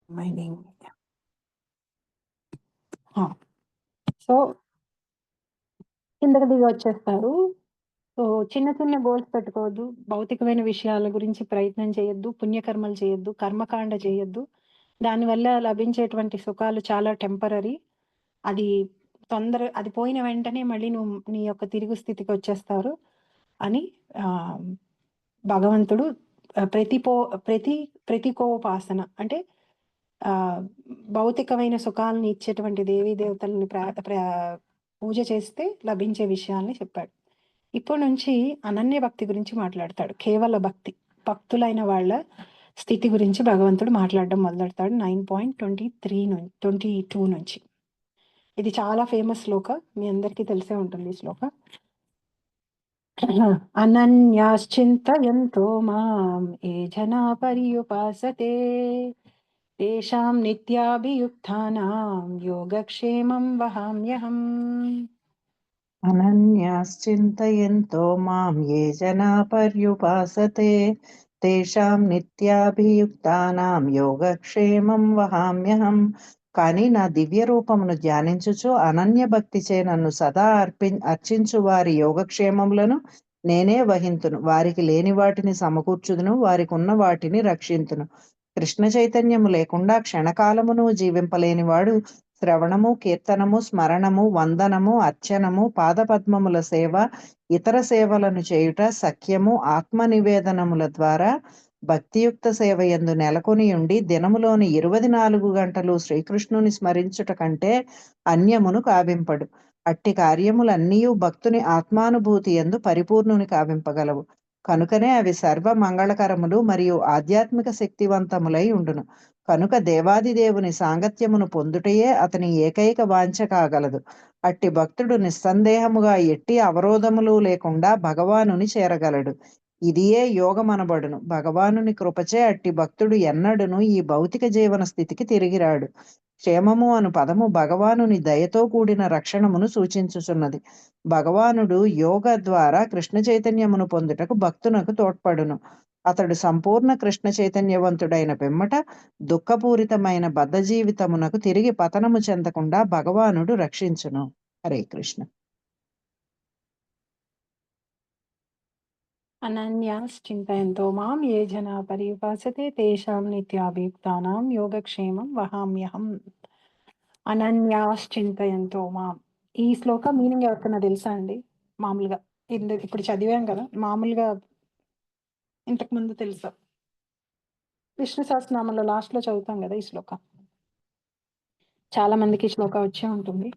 Mining. So కిందకి దిగి వచ్చేస్తారు. సో చిన్న చిన్న గోల్స్ పెట్టుకోవద్దు. భౌతికమైన విషయాల గురించి ప్రయత్నం చేయొద్దు. పుణ్యకర్మలు చేయొద్దు. కర్మకాండ చేయొద్దు. దానివల్ల లభించేటువంటి సుఖాలు చాలా టెంపరరీ. అది అది పోయిన వెంటనే మళ్ళీ నువ్వు నీ యొక్క తిరుగు స్థితికి వచ్చేస్తారు అని భగవంతుడు ప్రతికోపాసన అంటే భౌతికమైన సుఖాలను ఇచ్చేటువంటి దేవీ దేవతల్ని పూజ చేస్తే లభించే విషయాల్ని చెప్పాడు. ఇప్పటి నుంచి అనన్య భక్తి గురించి మాట్లాడతాడు. కేవల భక్తులైన వాళ్ళ స్థితి గురించి భగవంతుడు మాట్లాడడం మొదలెడతాడు 9.22 నుంచి. ఇది చాలా ఫేమస్ శ్లోక, మీ అందరికీ తెలిసే ఉంటుంది ఈ శ్లోక. అనన్యాశ్చింతయంతో మాం ఏ జనా పర్యుపాసతే తేషాం నిత్యాభియుక్తానాం యోగక్షేమం వహామ్యహం. అనన్యాశ్చింతయంతో మాం ఏ జనా పర్యుపాసతే తేషాం నిత్యాభియుక్తానాం యోగక్షేమం వహామ్యహం. కానీ నా దివ్య రూపమును ధ్యానించుచు అనన్య భక్తిచే నన్ను సదా అర్చించు వారి యోగక్షేమములను నేనే వహింతును. వారికి లేని వాటిని సమకూర్చుదును, వారికి ఉన్న వాటిని రక్షింతును. కృష్ణ చైతన్యము లేకుండా క్షణకాలమును జీవింపలేనివాడు శ్రవణము, కీర్తనము, స్మరణము, వందనము, అర్చనము, పాదపద్మముల సేవ, ఇతర సేవలను చేయుట, సఖ్యము, ఆత్మ నివేదనముల ద్వారా భక్తియుక్త సేవ యందు నెలకొని ఉండి దినములోని 24 గంటలు శ్రీకృష్ణుని స్మరించుట కంటే అన్యమును కావింపడు. అట్టి కార్యములన్నీయు భక్తుని ఆత్మానుభూతి యందు పరిపూర్ణుని కావింపగలవు. కనుకనే అవి సర్వ మంగళకరములు మరియు ఆధ్యాత్మిక శక్తివంతములై ఉండును. కనుక దేవాదిదేవుని సాంగత్యమును పొందుటయే అతని ఏకైక వాంఛ కాగలదు. అట్టి భక్తుడు నిస్సందేహముగా ఎట్టి అవరోధములు లేకుండా భగవానుని చేరగలడు. ఇదియే యోగమనబడును. భగవానుని కృపచే అట్టి భక్తుడు ఎన్నడును ఈ భౌతిక జీవన స్థితికి తిరిగిరాడు. క్షేమము అను పదము భగవానుని దయతో కూడిన రక్షణమును సూచించుచున్నది. భగవానుడు యోగ ద్వారా కృష్ణ చైతన్యమును పొందుటకు భక్తునకు తోడ్పడును. అతడు సంపూర్ణ కృష్ణ చైతన్యవంతుడైన పిమ్మట దుఃఖపూరితమైన బద్ధ జీవితమునకు తిరిగి పతనము చెందకుండా భగవానుడు రక్షించును. హరే కృష్ణ. అనన్యాశ్చింతయంతో మాం ఏ జనా పర్యుపాసతే తేషాం నిత్యాభియుక్తానాం యోగక్షేమం వహామ్యహం. అనన్యాశ్చింతయంతో మాం. ఈ శ్లోక మీనింగ్ ఎవరికైనా తెలుసా అండి? మామూలుగా ఇప్పుడు చదివాం కదా, మామూలుగా ఇంతకు ముందు తెలుసా? విష్ణు సహస్రనామంలో లాస్ట్ లో చదువుతాం కదా ఈ శ్లోక. చాలా మందికి శ్లోక వచ్చే ఉంటుంది.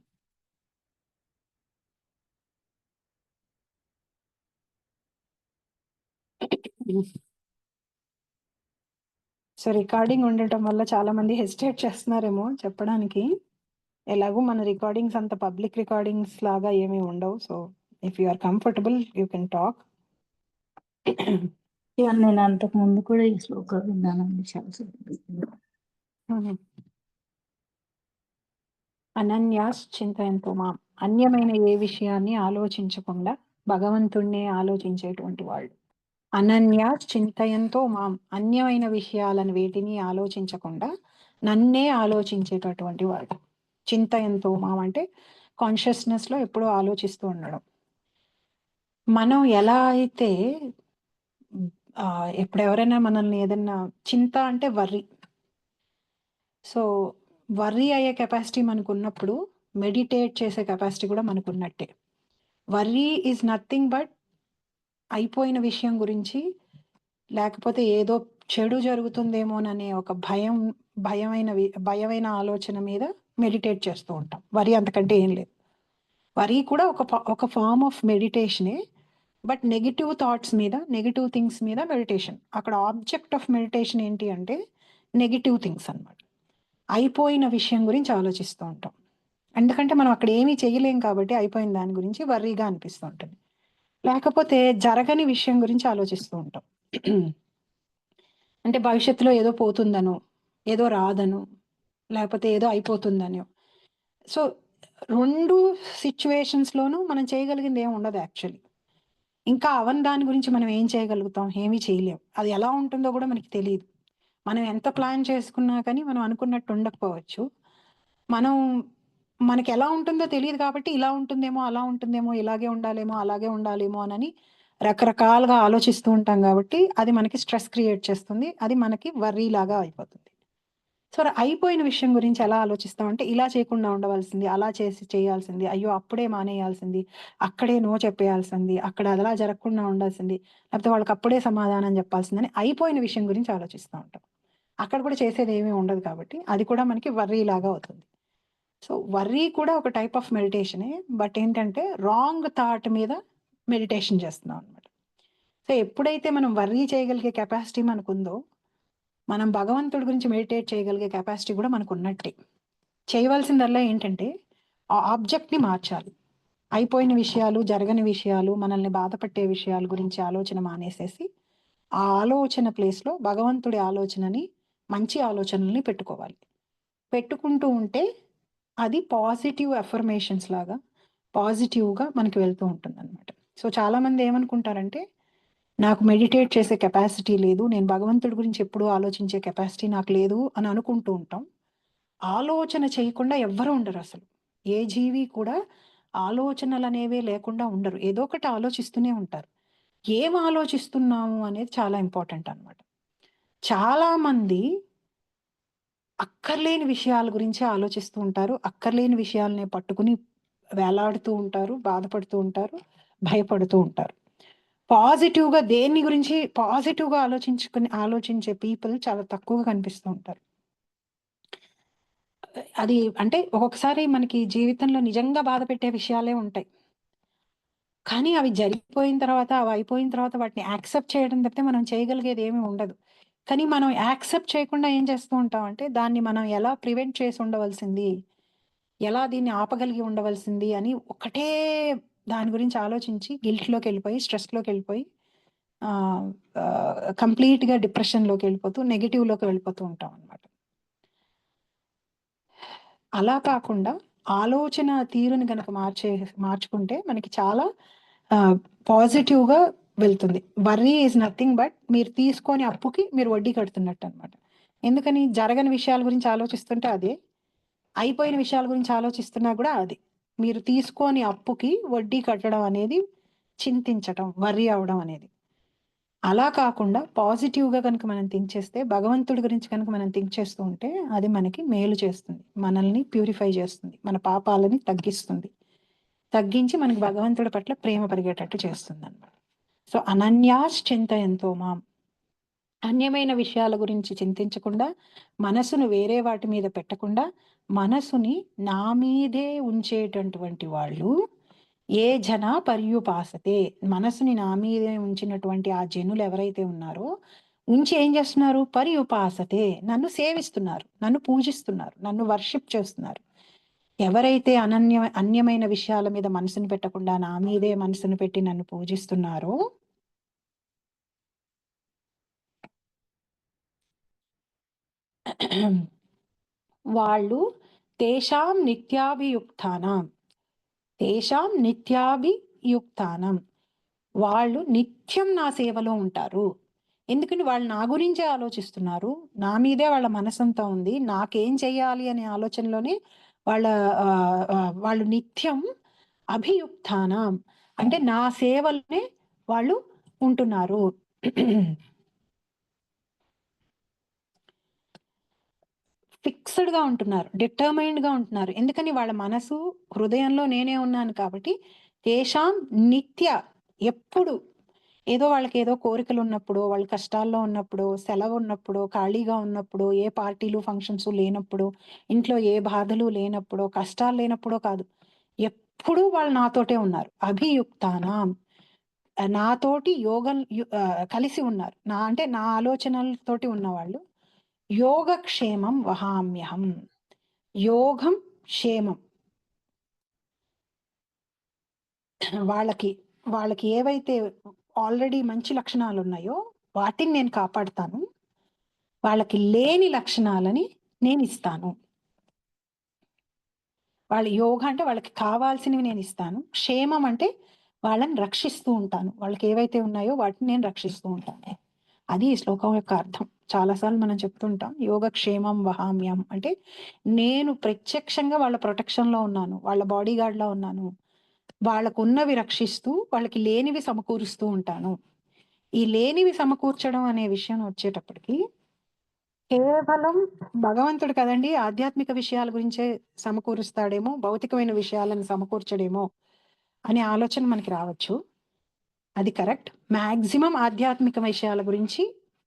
సో రికార్డింగ్ ఉండటం వల్ల చాలా మంది హెసిటేట్ చేస్తున్నారేమో చెప్పడానికి. ఎలాగూ మన రికార్డింగ్స్ అంత పబ్లిక్ రికార్డింగ్స్ లాగా ఏమీ ఉండవు. So if you are comfortable you can talk. నేను అంతకు ముందు కూడా ఈ శ్లోకాలు విన్నానండి చాలా. అనన్యాశ్చింతయంతో మాం. అన్యమైన ఏ విషయాన్ని ఆలోచించకుండా భగవంతుణ్ణే ఆలోచించేటువంటి వాళ్ళు. అనన్యాశ్చింతయంతో మాం. అన్యమైన విషయాలను వేటిని ఆలోచించకుండా నన్నే ఆలోచించేటటువంటి వాడు. చింతయంతో మాం అంటే కాన్షియస్నెస్ లో ఎప్పుడూ ఆలోచిస్తూ ఉండడం. మనం ఎలా అయితే ఎప్పుడు ఎవరైనా మనల్ని ఏదన్నా చింత అంటే వర్రీ. సో వర్రీ అయ్యే కెపాసిటీ మనకు ఉన్నప్పుడు మెడిటేట్ చేసే కెపాసిటీ కూడా మనకు ఉన్నట్టే. వర్రీ ఈజ్ నథింగ్ బట్ అయిపోయిన విషయం గురించి, లేకపోతే ఏదో చెడు జరుగుతుందేమోననే ఒక భయమైన ఆలోచన మీద మెడిటేట్ చేస్తూ ఉంటాం. వరి అంతకంటే ఏం లేదు. వరి కూడా ఒక ఫార్మ్ ఆఫ్ మెడిటేషనే, బట్ నెగిటివ్ థాట్స్ మీద, నెగిటివ్ థింగ్స్ మీద మెడిటేషన్. అక్కడ ఆబ్జెక్ట్ ఆఫ్ మెడిటేషన్ ఏంటి అంటే నెగిటివ్ థింగ్స్ అన్నమాట. అయిపోయిన విషయం గురించి ఆలోచిస్తూ ఉంటాం. ఎందుకంటే మనం అక్కడ ఏమీ చేయలేం కాబట్టి అయిపోయిన దాని గురించి వర్రీగా అనిపిస్తూ ఉంటుంది. లేకపోతే జరగని విషయం గురించి ఆలోచిస్తూ ఉంటాం. అంటే భవిష్యత్తులో ఏదో పోతుందనో, ఏదో రాదనో, లేకపోతే ఏదో అయిపోతుందనో. సో 2 సిచ్యువేషన్స్లోనూ మనం చేయగలిగింది ఏమి ఉండదు యాక్చువల్లీ. ఇంకా అవని దాని గురించి మనం ఏం చేయగలుగుతాం? ఏమీ చేయలేం. అది ఎలా ఉంటుందో కూడా మనకి తెలియదు. మనం ఎంత ప్లాన్ చేసుకున్నా కానీ మనం అనుకున్నట్టు ఉండకపోవచ్చు. మనకి ఎలా ఉంటుందో తెలియదు కాబట్టి ఇలా ఉంటుందేమో, అలా ఉంటుందేమో, ఇలాగే ఉండాలేమో, అలాగే ఉండాలేమో అని రకరకాలుగా ఆలోచిస్తూ ఉంటాం కాబట్టి అది మనకి స్ట్రెస్ క్రియేట్ చేస్తుంది. అది మనకి వర్రీ లాగా అయిపోతుంది. సో, అయిపోయిన విషయం గురించి ఎలా ఆలోచిస్తామంటే, ఇలా చేయకుండా ఉండవలసింది, అలా చేయాల్సింది, అయ్యో! అప్పుడే మానేయాల్సింది, అక్కడే నో చెప్పేయాల్సింది, అక్కడ అలా జరగకుండా ఉండాల్సింది, లేకపోతే వాళ్ళకి అప్పుడే సమాధానం చెప్పాల్సిందని అయిపోయిన విషయం గురించి ఆలోచిస్తూ ఉంటాం. అక్కడ కూడా చేసేది ఏమీ ఉండదు కాబట్టి అది కూడా మనకి వర్రీ లాగా అవుతుంది. సో, వర్రీ కూడా ఒక టైప్ ఆఫ్ మెడిటేషనే. బట్ ఏంటంటే రాంగ్ థాట్ మీద మెడిటేషన్ చేస్తున్నాం అనమాట. సో, ఎప్పుడైతే మనం వర్రీ చేయగలిగే కెపాసిటీ మనకుందో, మనం భగవంతుడి గురించి మెడిటేట్ చేయగలిగే కెపాసిటీ కూడా మనకున్నట్టే. చేయవలసిందల్లా ఏంటంటే, ఆ ఆబ్జెక్ట్‌ని మార్చాలి. అయిపోయిన విషయాలు, జరగని విషయాలు, మనల్ని బాధపెట్టే విషయాల గురించి ఆలోచన మానేసేసి, ఆ ఆలోచన ప్లేస్‌లో భగవంతుడి ఆలోచనని, మంచి ఆలోచనల్ని పెట్టుకోవాలి. పెట్టుకుంటూ ఉంటే అది పాజిటివ్ అఫర్మేషన్స్ లాగా పాజిటివ్‌గా మనకి వెళ్తూ ఉంటుందనమాట. సో, చాలామంది ఏమనుకుంటారంటే, నాకు మెడిటేట్ చేసే కెపాసిటీ లేదు, నేను భగవంతుడి గురించి ఎప్పుడూ ఆలోచించే కెపాసిటీ నాకు లేదు అని అనుకుంటూ ఉంటాం. ఆలోచన చేయకుండా ఎవ్వరు ఉండరసలు. ఏ జీవి కూడా ఆలోచనలనేవే లేకుండా ఉండరు. ఏదో ఒకటి ఆలోచిస్తూనే ఉంటారు. ఏం ఆలోచిస్తున్నాము అనేది చాలా ఇంపార్టెంట్ అనమాట. చాలామంది అక్కర్లేని విషయాల గురించే ఆలోచిస్తూ ఉంటారు. అక్కర్లేని విషయాలనే పట్టుకుని వేలాడుతూ ఉంటారు, బాధపడుతూ ఉంటారు, భయపడుతూ ఉంటారు. పాజిటివ్‌గా దేన్ని గురించి పాజిటివ్‌గా ఆలోచించే పీపుల్ చాలా తక్కువగా కనిపిస్తూ ఉంటారు. అది అంటే ఒక్కొక్కసారి మనకి జీవితంలో నిజంగా బాధపెట్టే విషయాలే ఉంటాయి. కానీ అవి జరిగిపోయిన తర్వాత, అవి అయిపోయిన తర్వాత వాటిని యాక్సెప్ట్ చేయడం తప్పితే మనం చేయగలిగేది ఏమీ ఉండదు. కానీ మనం యాక్సెప్ట్ చేయకుండా ఏం చేస్తూ ఉంటామంటే, దాన్ని మనం ఎలా ప్రివెంట్ చేసి ఉండవలసింది, ఎలా దీన్ని ఆపగలిగి ఉండవలసింది అని ఒకటే దాని గురించి ఆలోచించి గిల్ట్‌లోకెళ్ళిపోయి, స్ట్రెస్‌లోకెళ్ళిపోయి ఆహ్, కంప్లీట్‌గా డిప్రెషన్‌లోకెళ్ళిపోతూ, నెగెటివ్‌లోకి వెళ్ళిపోతూ ఉంటామనమాట. అలా కాకుండా ఆలోచన తీరుని గనక మార్చుకుంటే మనకి చాలా ఆహ్, పాజిటివ్‌గా వెళ్తుంది. వర్రీ ఈజ్ నథింగ్ బట్ మీరు తీసుకొని అప్పుకి మీరు వడ్డీ కడుతున్నట్టనమాట. ఎందుకని జరగని విషయాల గురించి ఆలోచిస్తుంటే అదే. అయిపోయిన విషయాల గురించి ఆలోచిస్తున్నా గూడా అదే. మీరు తీసుకోని అప్పుకి వడ్డీ కట్టడం అనేది చింతించటం, వర్రీ అవ్వడం అనేది. అలా కాకుండా పాజిటివ్‌గా గనుక మనం థింక్ చేస్తే, భగవంతుడి గురించి గనుక మనం థింక్ చేస్తూ ఉంటే, అది మనకి మేలు చేస్తుంది. మనల్ని ప్యూరిఫై చేస్తుంది. మన పాపాలని తగ్గిస్తుంది. తగ్గించి మనకి భగవంతుడి పట్ల ప్రేమ పెరిగేటట్టు చేస్తుందన్నమాట. సో, అనన్యాశ్చింతయంతో మాం. అన్యమైన విషయాల గురించి చింతించకుండా, మనసును వేరే వాటి మీద పెట్టకుండా, మనసుని నా మీదే ఉంచేటటువంటి వాళ్ళు ఏ జన పర్యుపాసతే, మనసుని నా మీదే ఉంచినటువంటి ఆ జనులు ఎవరైతే ఉన్నారో, ఉంచి ఏం చేస్తున్నారు? పర్యుపాసతే, నన్ను సేవిస్తున్నారు, నన్ను పూజిస్తున్నారు, నన్ను వర్షిప్ చేస్తున్నారు. ఎవరైతే అన్యమైన విషయాల మీద మనసుని పెట్టకుండా నా మీదే మనసును పెట్టి నన్ను పూజిస్తున్నారో వాళ్ళు తేషాం నిత్యాభియుక్తానాం తేషాం నిత్యాభియుక్తానం, వాళ్ళు నిత్యం నా సేవలో ఉంటారు. ఎందుకంటే వాళ్ళు నా గురించే ఆలోచిస్తున్నారు. నా మీదే వాళ్ళ మనసంతా ఉంది. నాకేం చెయ్యాలి అనే ఆలోచనలోనే వాళ్ళ వాళ్ళు నిత్యం అభియుక్తానాం, అంటే నా సేవలోనే వాళ్ళు ఉంటున్నారు. ఫిక్స్‌డ్‌గా ఉంటున్నారు. డిటర్మైన్డ్‌గా ఉంటున్నారు. ఎందుకని వాళ్ళ మనసు, హృదయంలో నేనే ఉన్నాను కాబట్టి తేషాం నిత్య, ఎప్పుడు ఏదో వాళ్ళకేదో కోరికలున్నప్పుడో, వాళ్ళు కష్టాల్లో ఉన్నప్పుడో, సెలవున్నప్పుడో, ఖాళీగా ఉన్నప్పుడో, ఏ పార్టీలు, ఫంక్షన్స్ లేనప్పుడో, ఇంట్లో ఏ బాధలు లేనప్పుడో, కష్టాలు లేనప్పుడో కాదు. ఎప్పుడూ వాళ్ళు నాతోటే ఉన్నారు. అభియుక్తానాం, నాతోటి కలిసి ఉన్నారు. అంటే నా ఆలోచనలతోటి ఉన్నవాళ్ళు. యోగక్షేమం వహామ్యహం. యోగం, క్షేమం. వాళ్ళకి వాళ్ళకి ఏవైతే ఆల్రెడీ మంచి లక్షణాలున్నాయో వాటిని నేను కాపాడుతాను. వాళ్ళకి లేని లక్షణాలని నేనిస్తాను. వాళ్ళ యోగ అంటే వాళ్ళకి కావాల్సినవి నేనిస్తాను. క్షేమం అంటే వాళ్ళని రక్షిస్తూ ఉంటాను. వాళ్ళకి ఏవైతే ఉన్నాయో వాటిని నేను రక్షిస్తూ ఉంటాను. అది ఈ శ్లోకం యొక్క అర్థం. చాలాసార్లు మనం చెప్తుంటాం యోగక్షేమం వహామ్యం అంటే నేను ప్రత్యక్షంగా వాళ్ళ ప్రొటెక్షన్లో ఉన్నాను, వాళ్ళ బాడీ గార్డ్లా ఉన్నాను, వాళ్ళకున్నవి రక్షిస్తూ వాళ్ళకి లేనివి సమకూరుస్తూ ఉంటాను. ఈ లేనివి సమకూర్చడం అనే విషయం వచ్చేటప్పటికి కేవలం భగవంతుడు కదండి ఆధ్యాత్మిక విషయాల గురించే సమకూరుస్తాడేమో, భౌతికమైన విషయాలను సమకూర్చడేమో అనే ఆలోచన మనకి రావచ్చు. అది కరెక్ట్. మాక్సిమం ఆధ్యాత్మిక విషయాల గురించి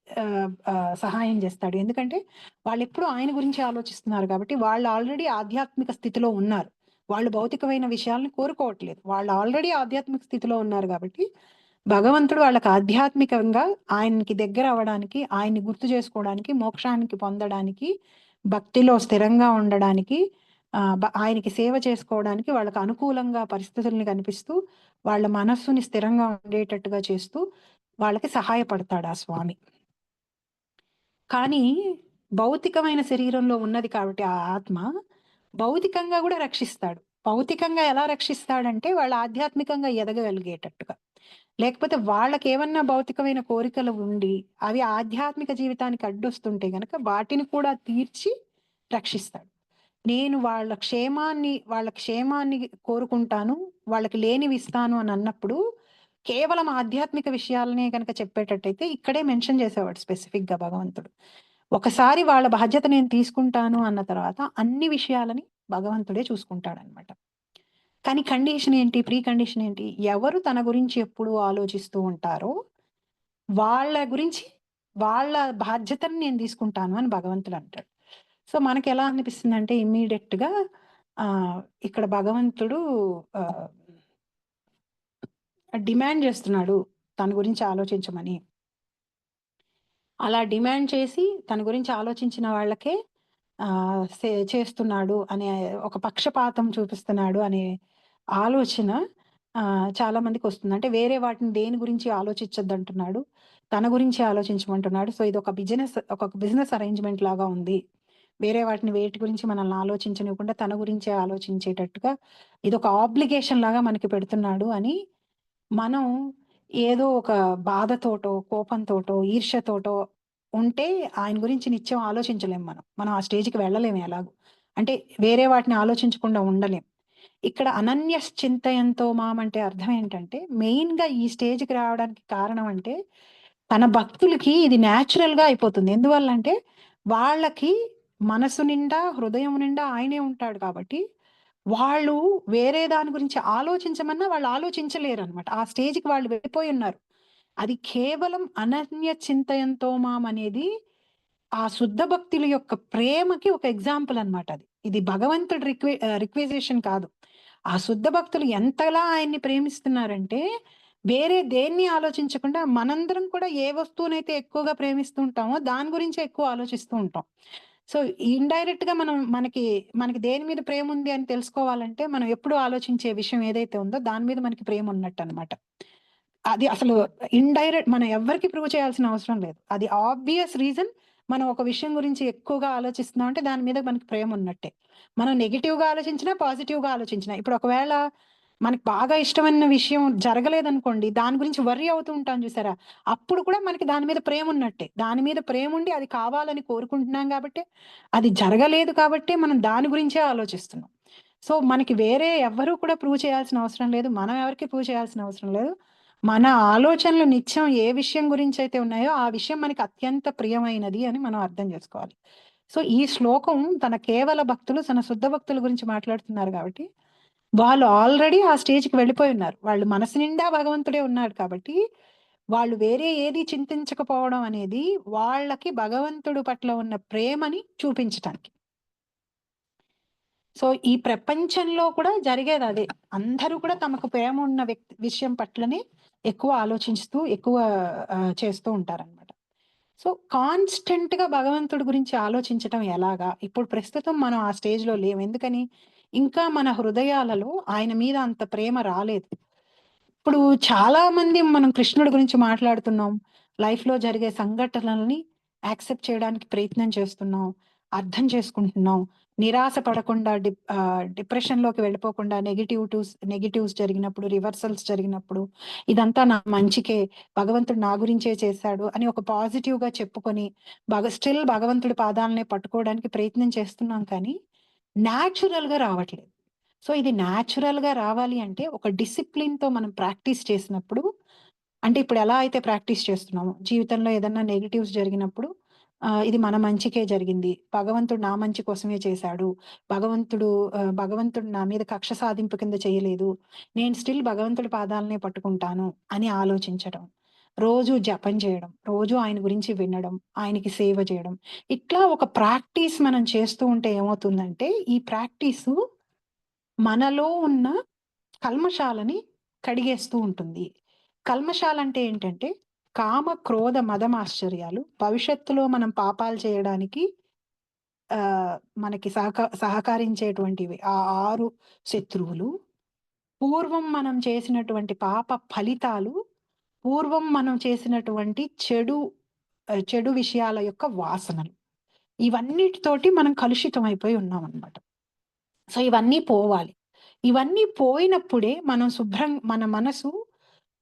ఆ, ఆ, సహాయం చేస్తాడు. ఎందుకంటే వాళ్ళు ఎప్పుడు ఆయన గురించి ఆలోచిస్తున్నారు కాబట్టి వాళ్ళు ఆల్రెడీ ఆధ్యాత్మిక స్థితిలో ఉన్నారు. వాళ్ళు భౌతికమైన విషయాలను కోరుకోవట్లేదు, వాళ్ళు ఆల్రెడీ ఆధ్యాత్మిక స్థితిలో ఉన్నారు కాబట్టి భగవంతుడు వాళ్ళకి ఆధ్యాత్మికంగా ఆయనకి దగ్గర అవ్వడానికి, ఆయన్ని గుర్తు చేసుకోవడానికి, మోక్షానికి పొందడానికి, భక్తిలో స్థిరంగా ఉండడానికి, ఆయనకి సేవ చేసుకోవడానికి వాళ్ళకి అనుకూలంగా పరిస్థితుల్ని కనిపిస్తూ వాళ్ళ మనస్సుని స్థిరంగా ఉండేటట్టుగా చేస్తూ వాళ్ళకి సహాయపడతాడు ఆ స్వామి. కానీ భౌతికమైన శరీరంలో ఉన్నది కాబట్టి ఆ ఆత్మ భౌతికంగా కూడా రక్షిస్తాడు. భౌతికంగా ఎలా రక్షిస్తాడంటే వాళ్ళు ఆధ్యాత్మికంగా ఎదగగలిగేటట్టుగా, లేకపోతే వాళ్ళకి ఏమన్నా భౌతికమైన కోరికలు ఉండి అవి ఆధ్యాత్మిక జీవితానికి అడ్డొస్తుంటే గనక వాటిని కూడా తీర్చి రక్షిస్తాడు. నేను వాళ్ళ క్షేమాన్ని కోరుకుంటాను, వాళ్ళకి లేనివి ఇస్తాను అని అన్నప్పుడు కేవలం ఆధ్యాత్మిక విషయాలనే కనుక చెప్పేటట్టయితే ఇక్కడే మెన్షన్ చేసేవాడు స్పెసిఫిక్ గా భగవంతుడు. ఒకసారి వాళ్ళ బాధ్యత నేను తీసుకుంటాను అన్న తర్వాత అన్ని విషయాలని భగవంతుడే చూసుకుంటాడనమాట. కానీ కండిషన్ ఏంటి, ప్రీ కండిషన్ ఏంటి, ఎవరు తన గురించి ఎప్పుడు ఆలోచిస్తూ ఉంటారో వాళ్ళ గురించి వాళ్ళ బాధ్యతను నేను తీసుకుంటాను అని భగవంతుడు అంటాడు. సో మనకి ఎలా అనిపిస్తుంది అంటే ఇమ్మీడియట్ గా ఇక్కడ భగవంతుడు డిమాండ్ చేస్తున్నాడు తన గురించి ఆలోచించమని. అలా డిమాండ్ చేసి తన గురించి ఆలోచించిన వాళ్ళకే చేస్తున్నాడు అనే ఒక పక్షపాతం చూపిస్తున్నాడు అనే ఆలోచన చాలా మందికి వస్తుంది. అంటే వేరే వాటిని దేని గురించి ఆలోచించద్దు అంటున్నాడు, తన గురించి ఆలోచించమంటున్నాడు. సో ఇది ఒక బిజినెస్ అరేంజ్మెంట్ లాగా ఉంది. వేరే వాటిని వేటి గురించి మనల్ని ఆలోచించనివ్వకుండా తన గురించే ఆలోచించేటట్టుగా ఇది ఒక ఆబ్లిగేషన్ లాగా మనకి పెడుతున్నాడు అని మనం ఏదో ఒక బాధతోటో, కోపంతోటో, ఈర్ష్యతోటో ఉంటే ఆయన గురించి నిత్యం ఆలోచించలేం. మనం ఆ స్టేజ్కి వెళ్ళలేము ఎలాగూ. అంటే వేరే వాటిని ఆలోచించకుండా ఉండలేం. ఇక్కడ అనన్యశ్చింతయంతో మాం అంటే అర్థం ఏంటంటే మెయిన్ గా ఈ స్టేజ్కి రావడానికి కారణం అంటే తన భక్తులకి ఇది న్యాచురల్ గా అయిపోతుంది. ఎందువల్ల అంటే వాళ్ళకి మనసు నిండా హృదయం నిండా ఆయనే ఉంటాడు కాబట్టి వాళ్ళు వేరే దాని గురించి ఆలోచించమన్నా వాళ్ళు ఆలోచించలేరు అనమాట. ఆ స్టేజ్కి వాళ్ళు వెళ్ళిపోయి ఉన్నారు. అది కేవలం అనన్య చింతయంతో మాం అనేది ఆ శుద్ధ భక్తుల యొక్క ప్రేమకి ఒక ఎగ్జాంపుల్ అన్నమాట. ఇది భగవంతుడి రిక్వెజేషన్ కాదు. ఆ శుద్ధ భక్తులు ఎంతలా ఆయన్ని ప్రేమిస్తున్నారంటే వేరే దేన్ని ఆలోచించకుండా మనందరం కూడా ఏ వస్తువునైతే ఎక్కువగా ప్రేమిస్తూ ఉంటామో దాని గురించి ఎక్కువ ఆలోచిస్తూ ఉంటాం. సో ఇండైరెక్ట్ గా మనకి దేని మీద ప్రేమ ఉంది అని తెలుసుకోవాలంటే మనం ఎప్పుడు ఆలోచించే విషయం ఏదైతే ఉందో దాని మీద మనకి ప్రేమ ఉన్నట్టు అనమాట. అది అసలు ఇండైరెక్ట్ మనం ఎవరికి ప్రూవ్ చేయాల్సిన అవసరం లేదు. అది ఆబ్వియస్ రీజన్. మనం ఒక విషయం గురించి ఎక్కువగా ఆలోచిస్తున్నాం అంటే దాని మీద మనకి ప్రేమ ఉన్నట్టే. మనం నెగిటివ్ గా ఆలోచించినా, పాజిటివ్ గా ఆలోచించినా, ఇప్పుడు ఒకవేళ మనకి బాగా ఇష్టమైన విషయం జరగలేదనుకోండి, దాని గురించి వర్రీ అవుతూ ఉంటాం చూసారా, అప్పుడు కూడా మనకి దాని మీద ప్రేమ ఉన్నట్టే. దాని మీద ప్రేమ ఉండి అది కావాలని కోరుకుంటున్నాం కాబట్టి, అది జరగలేదు కాబట్టి మనం దాని గురించే ఆలోచిస్తున్నాం. సో మనకి వేరే ఎవ్వరూ కూడా ప్రూవ్ చేయాల్సిన అవసరం లేదు, మనం ఎవరికి ప్రూవ్ చేయాల్సిన అవసరం లేదు. మన ఆలోచనలు నిత్యం ఏ విషయం గురించి అయితే ఉన్నాయో ఆ విషయం మనకి అత్యంత ప్రియమైనది అని మనం అర్థం చేసుకోవాలి. సో ఈ శ్లోకం తన కేవల భక్తులు, తన శుద్ధ భక్తుల గురించి మాట్లాడుతున్నారు కాబట్టి వాళ్ళు ఆల్రెడీ ఆ స్టేజ్కి వెళ్ళిపోయి ఉన్నారు. వాళ్ళు మనసు నిండా భగవంతుడే ఉన్నాడు కాబట్టి వాళ్ళు వేరే ఏది చింతించకపోవడం అనేది వాళ్ళకి భగవంతుడు పట్ల ఉన్న ప్రేమని చూపించటానికి. సో ఈ ప్రపంచంలో కూడా జరిగేది అదే. అందరూ కూడా తమకు ప్రేమ ఉన్న విషయం పట్లనే ఎక్కువ ఆలోచిస్తూ ఎక్కువ చేస్తూ ఉంటారన్నమాట. సో కాన్స్టెంట్ గా భగవంతుడి గురించి ఆలోచించటం ఎలాగా? ఇప్పుడు ప్రస్తుతం మనం ఆ స్టేజ్ లో లేము. ఎందుకని? ఇంకా మన హృదయాలలో ఆయన మీద అంత ప్రేమ రాలేదు. ఇప్పుడు చాలా మంది మనం కృష్ణుడి గురించి మాట్లాడుతున్నాం, లైఫ్ లో జరిగే సంఘటనల్ని యాక్సెప్ట్ చేయడానికి ప్రయత్నం చేస్తున్నాం, అర్థం చేసుకుంటున్నాం, నిరాశ పడకుండా డిప్రెషన్లోకి వెళ్ళిపోకుండా నెగిటివ్స్ జరిగినప్పుడు, రివర్సల్స్ జరిగినప్పుడు ఇదంతా నా మంచికే, భగవంతుడు నా గురించే చేశాడు అని ఒక పాజిటివ్గా చెప్పుకొని స్టిల్ భగవంతుడి పాదాలనే పట్టుకోవడానికి ప్రయత్నం చేస్తున్నాం, కానీ న్యాచురల్గా రావట్లేదు. సో ఇది న్యాచురల్గా రావాలి అంటే ఒక డిసిప్లిన్తో మనం ప్రాక్టీస్ చేసినప్పుడు, అంటే ఇప్పుడు ఎలా అయితే ప్రాక్టీస్ చేస్తున్నామో జీవితంలో ఏదన్నా నెగిటివ్స్ జరిగినప్పుడు ఇది మన మంచికే జరిగింది, భగవంతుడు నా మంచి కోసమే చేశాడు, భగవంతుడు నా మీద కక్ష సాధింపు కింద చేయలేదు, నేను స్టిల్ భగవంతుడి పాదాలనే పట్టుకుంటాను అని ఆలోచించడం, రోజు జపం చేయడం, రోజు ఆయన గురించి వినడం, ఆయనకి సేవ చేయడం, ఇట్లా ఒక ప్రాక్టీస్ మనం చేస్తూ ఉంటే ఏమవుతుందంటే ఈ ప్రాక్టీసు మనలో ఉన్న కల్మషాలని కడిగేస్తూ ఉంటుంది. కల్మషాలంటే ఏంటంటే కామ, క్రోధ, మదమాశ్చర్యాలు భవిష్యత్తులో మనం పాపాలు చేయడానికి మనకి సహకరించేటువంటివి ఆ 6 శత్రువులు. పూర్వం మనం చేసినటువంటి పాప ఫలితాలు, పూర్వం మనం చేసినటువంటి చెడు విషయాల యొక్క వాసనలు, ఇవన్నిటితోటి మనం కలుషితం అయిపోయి ఉన్నాం అన్నమాట. సో ఇవన్నీ పోవాలి. ఇవన్నీ పోయినప్పుడే మన మనసు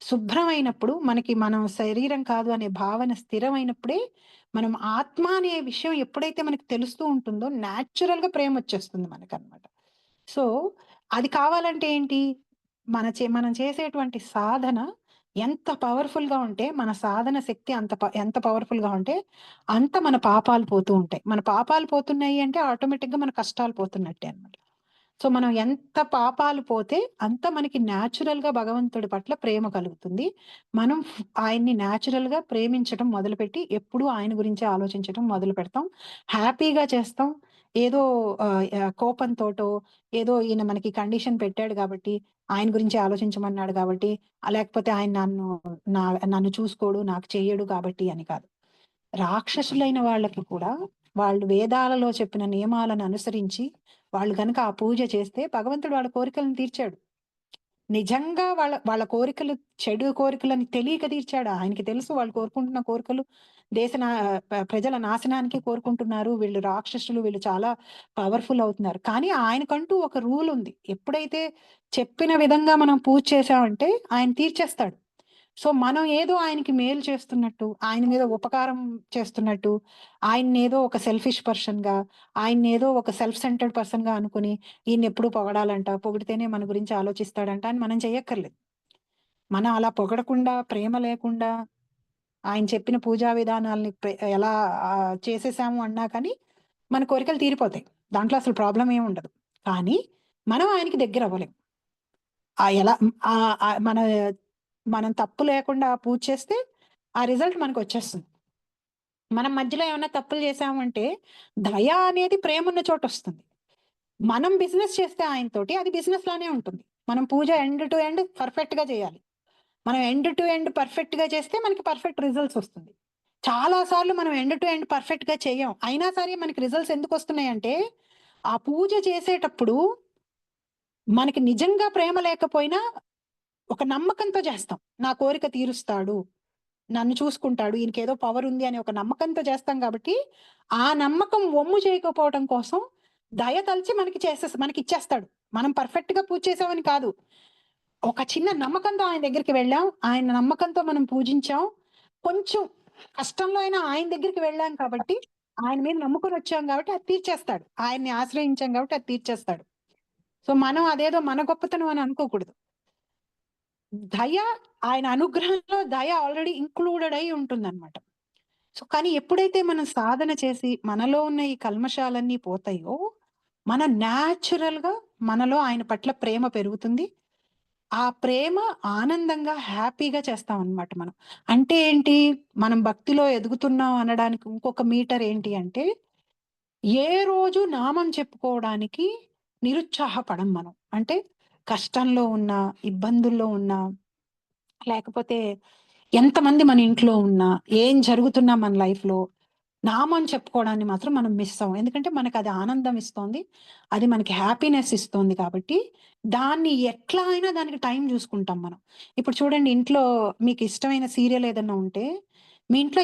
శుభ్రమైనప్పుడు, మనకి మనం శరీరం కాదు అనే భావన స్థిరమైనప్పుడే, మనం ఆత్మ అనే విషయం ఎప్పుడైతే మనకి తెలుస్తూ ఉంటుందో న్యాచురల్ గా ప్రేమ వచ్చేస్తుంది మనకన్నమాట. సో అది కావాలంటే ఏంటి, మనం చేసేటువంటి సాధన ఎంత పవర్ఫుల్ గా ఉంటే, మన సాధన శక్తి ఎంత పవర్ఫుల్ గా ఉంటే అంత మన పాపాలు పోతూ ఉంటాయి. మన పాపాలు పోతున్నాయి అంటే ఆటోమేటిక్ గా మన కష్టాలు పోతున్నట్టే అన్నమాట. సో మనం ఎంత పాపాలు పోతే అంత మనకి న్యాచురల్ గా భగవంతుడి పట్ల ప్రేమ కలుగుతుంది. మనం ఆయన్ని న్యాచురల్ గా ప్రేమించడం మొదలుపెట్టి ఎప్పుడు ఆయన గురించి ఆలోచించడం మొదలు పెడతాం. హ్యాపీగా చేస్తాం. ఏదో కోపంతోటో, ఏదో ఈయన మనకి కండిషన్ పెట్టాడు కాబట్టి, ఆయన గురించి ఆలోచించమన్నాడు కాబట్టి, లేకపోతే ఆయన నన్ను చూసుకోడు, నాకు చెయ్యడు కాబట్టి అని కాదు. రాక్షసులైన వాళ్ళకి కూడా వాళ్ళు వేదాలలో చెప్పిన నియమాలను అనుసరించి వాళ్ళు గనక ఆ పూజ చేస్తే భగవంతుడు వాళ్ళ కోరికలను తీర్చాడు. నిజంగా వాళ్ళ కోరికలు చెడు కోరికలని తెలియక తీర్చాడు. ఆయనకి తెలుసు వాళ్ళు కోరుకుంటున్న కోరికలు ప్రజల నాశనానికి కోరుకుంటున్నారు, వీళ్ళు రాక్షసులు, వీళ్ళు చాలా పవర్ఫుల్ అవుతున్నారు. కానీ ఆయనకంటూ ఒక రూల్ ఉంది. ఎప్పుడైతే చెప్పిన విధంగా మనం పూజ చేసామంటే ఆయన తీర్చేస్తాడు. సో మనం ఏదో ఆయనకి మేలు చేస్తున్నట్టు, ఆయన మీద ఉపకారం చేస్తున్నట్టు, ఏదో ఒక సెల్ఫిష్ పర్సన్ గా, ఏదో ఒక సెల్ఫ్ సెంటర్డ్ పర్సన్ గా అనుకుని ఈయన ఎప్పుడు పొగడాలంట, పొగిడితేనే మన గురించి ఆలోచిస్తాడంట అని మనం చెయ్యక్కర్లేదు. మనం అలా పొగడకుండా, ప్రేమ లేకుండా ఆయన చెప్పిన పూజా విధానాల్ని ఎలా చేసేసాము అన్నా కానీ మన కోరికలు తీరిపోతాయి. దాంట్లో అసలు ప్రాబ్లం ఏమి ఉండదు. కానీ మనం ఆయనకి దగ్గర అవ్వలేం. ఎలా మనం తప్పు లేకుండా పూజ చేస్తే ఆ రిజల్ట్ మనకు వచ్చేస్తుంది. మనం మధ్యలో ఏమైనా తప్పులు చేసామంటే దయ అనేది ప్రేమ ఉన్న చోట వస్తుంది. మనం బిజినెస్ చేస్తే ఆయనతోటి అది బిజినెస్ లానే ఉంటుంది. మనం పూజ ఎండ్ టు ఎండ్ పర్ఫెక్ట్ గా చేయాలి. మనం ఎండ్ టు ఎండ్ పర్ఫెక్ట్ గా చేస్తే మనకి పర్ఫెక్ట్ రిజల్ట్స్ వస్తుంది. చాలా సార్లు మనం ఎండ్ టు ఎండ్ పర్ఫెక్ట్ గా చేయం, అయినా సరే మనకి రిజల్ట్స్ ఎందుకు వస్తున్నాయి అంటే ఆ పూజ చేసేటప్పుడు మనకి నిజంగా ప్రేమ లేకపోయినా ఒక నమ్మకంతో చేస్తాం. నా కోరిక తీరుస్తాడు, నన్ను చూసుకుంటాడు, ఈయనకేదో పవర్ ఉంది అనే ఒక నమ్మకంతో చేస్తాం. కాబట్టి ఆ నమ్మకం వమ్ము చేయకపోవడం కోసం దయ తలిచి మనకి ఇచ్చేస్తాడు. మనం పర్ఫెక్ట్ గా పూజ చేసామని కాదు, ఒక చిన్న నమ్మకంతో ఆయన దగ్గరికి వెళ్ళాం, ఆయన నమ్మకంతో మనం పూజించాం, కొంచెం కష్టంలో అయినా ఆయన దగ్గరికి వెళ్ళాం కాబట్టి, ఆయన మీద నమ్ముకొని వచ్చాం కాబట్టి అది తీర్చేస్తాడు. ఆయన్ని ఆశ్రయించాం కాబట్టి అది తీర్చేస్తాడు. సో మనం అదేదో మన గొప్పతనం అని అనుకోకూడదు. దయ, ఆయన అనుగ్రహంలో దయ ఆల్రెడీ ఇంక్లూడెడ్ అయి ఉంటుందన్నమాట. సో కానీ ఎప్పుడైతే మనం సాధన చేసి మనలో ఉన్న ఈ కల్మషాలన్నీ పోతాయో, మన న్యాచురల్ గా మనలో ఆయన పట్ల ప్రేమ పెరుగుతుంది. ఆ ప్రేమ ఆనందంగా హ్యాపీగా చేస్తాం అన్నమాట. మనం అంటే ఏంటి, మనం భక్తిలో ఎదుగుతున్నాం అనడానికి ఇంకొక మీటర్ ఏంటి అంటే, ఏ రోజు నామం చెప్పుకోవడానికి నిరుత్సాహపడం మనం. అంటే కష్టంలో ఉన్నా, ఇబ్బందుల్లో ఉన్నా, లేకపోతే ఎంతమంది మన ఇంట్లో ఉన్నా, ఏం జరుగుతున్నా మన లైఫ్ లో నామం చెప్పుకోవడాన్ని మాత్రం మనం మిస్ అవ్వం. ఎందుకంటే మనకు అది ఆనందం ఇస్తోంది, అది మనకి హ్యాపీనెస్ ఇస్తోంది. కాబట్టి దాన్ని ఎట్లా అయినా దానికి టైం చూసుకుంటాం మనం. ఇప్పుడు చూడండి, ఇంట్లో మీకు ఇష్టమైన సీరియల్ ఏదైనా ఉంటే మీ ఇంట్లో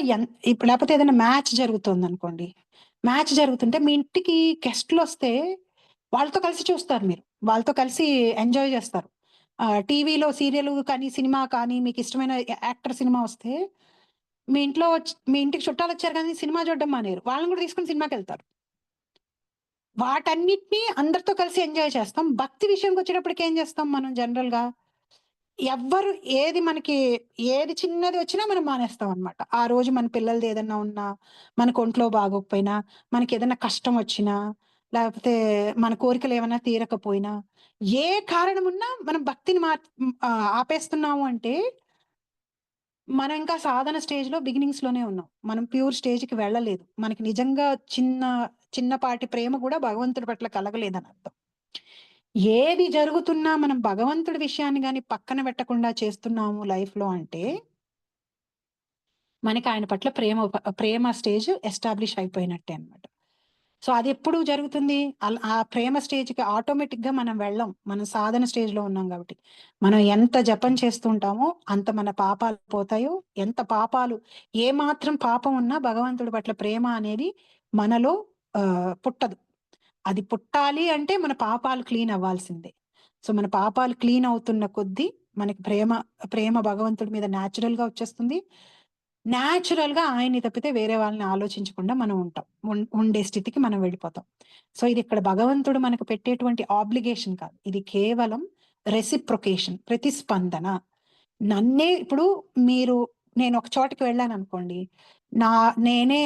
ఇప్పుడు లేకపోతే ఏదైనా మ్యాచ్ జరుగుతుంది అనుకోండి, మ్యాచ్ జరుగుతుంటే మీ ఇంటికి గెస్ట్లు వస్తే వాళ్ళతో కలిసి చూస్తారు, మీరు వాళ్ళతో కలిసి ఎంజాయ్ చేస్తారు. టీవీలో సీరియల్ కానీ సినిమా కానీ మీకు ఇష్టమైన యాక్టర్ సినిమా వస్తే మీ ఇంట్లో మీ ఇంటికి చుట్టాలు వచ్చారు కానీ సినిమా చూడడం మానేరు, వాళ్ళని కూడా తీసుకుని సినిమాకి వెళ్తారు. వాటన్నిటిని అందరితో కలిసి ఎంజాయ్ చేస్తాం. భక్తి విషయంకి వచ్చేటప్పటికి ఏం చేస్తాం మనం జనరల్ గా, ఎవ్వరు ఏది చిన్నది వచ్చినా మనం మానేస్తాం అన్నమాట. ఆ రోజు మన పిల్లలది ఏదన్నా ఉన్నా, మనకు ఒంట్లో బాగోకపోయినా, మనకి ఏదైనా కష్టం వచ్చినా, లేకపోతే మన కోరికలు ఏమైనా తీరకపోయినా, ఏ కారణం ఉన్నా మనం భక్తిని ఆపేస్తున్నాము అంటే మనం ఇంకా సాధన స్టేజ్ లో బిగినింగ్స్ లోనే ఉన్నాం. మనం ప్యూర్ స్టేజ్ కి వెళ్ళలేదు. మనకి నిజంగా చిన్నపాటి ప్రేమ కూడా భగవంతుడి పట్ల కలగలేదని అర్థం. ఏది జరుగుతున్నా మనం భగవంతుడి విషయాన్ని గాని పక్కన పెట్టకుండా చేస్తున్నాము లైఫ్ లో అంటే మనకి ఆయన పట్ల ప్రేమ స్టేజ్ ఎస్టాబ్లిష్ అయిపోయినట్టే అన్నమాట. సో అది ఎప్పుడు జరుగుతుంది, ఆ ప్రేమ స్టేజ్ కి ఆటోమేటిక్ గా మనం వెళ్ళం. మనం సాధన స్టేజ్ లో ఉన్నాం కాబట్టి. మనం ఎంత జపం చేస్తుంటామో అంత మన పాపాలు పోతాయో, ఎంత పాపాలు ఏ మాత్రం పాపం ఉన్నా భగవంతుడి పట్ల ప్రేమ అనేది మనలో పుట్టదు. అది పుట్టాలి అంటే మన పాపాలు క్లీన్ అవ్వాల్సిందే. సో మన పాపాలు క్లీన్ అవుతున్న కొద్దీ మనకి ప్రేమ భగవంతుడి మీద న్యాచురల్ గా వచ్చేస్తుంది. న్యాచురల్ గా ఆయన్ని తప్పితే వేరే వాళ్ళని ఆలోచించకుండా మనం ఉంటాం. ఉండే స్థితికి మనం వెళ్ళిపోతాం. సో ఇది ఇక్కడ భగవంతుడు మనకు పెట్టేటువంటి ఆబ్లిగేషన్ కాదు, ఇది కేవలం రెసిప్రొకేషన్, ప్రతిస్పందన. ఇప్పుడు నేను ఒక చోటకి వెళ్ళాను అనుకోండి, నేనే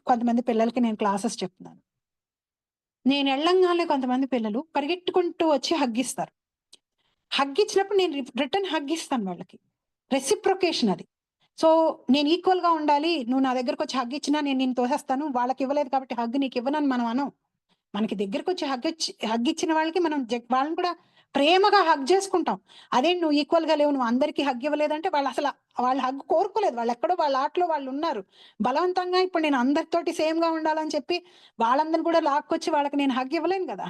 కొంతమంది పిల్లలకి నేను క్లాసెస్ చెప్తున్నాను. నేను వెళ్ళంగానే కొంతమంది పిల్లలు పరిగెట్టుకుంటూ వచ్చి హగ్గిస్తారు. హగ్గిచ్చినప్పుడు నేను రిటర్న్ హగ్గిస్తాను వాళ్ళకి. రెసిప్రొకేషన్ అది. సో నేను ఈక్వల్ గా ఉండాలి, నువ్వు నా దగ్గరకు వచ్చి హగ్ ఇచ్చినా నేను నిన్ను తోసేస్తాను, వాళ్ళకి ఇవ్వలేదు కాబట్టి హగ్ నీకు ఇవ్వనని మనం అనం. మనకి దగ్గరకు వచ్చి హగ్ ఇచ్చిన వాళ్ళకి మనం వాళ్ళని కూడా ప్రేమగా హగ్ చేసుకుంటాం. అదే నువ్వు ఈక్వల్ గా లేవు, నువ్వు అందరికి హగ్ ఇవ్వలేదంటే వాళ్ళు హగ్ కోరుకోలేదు, వాళ్ళు ఎక్కడో వాళ్ళ ఆటలో వాళ్ళు ఉన్నారు. బలవంతంగా ఇప్పుడు నేను అందరితోటి సేమ్ గా ఉండాలని చెప్పి వాళ్ళందరిని కూడా లాక్కొచ్చి వాళ్ళకి నేను హగ్ ఇవ్వలేను కదా.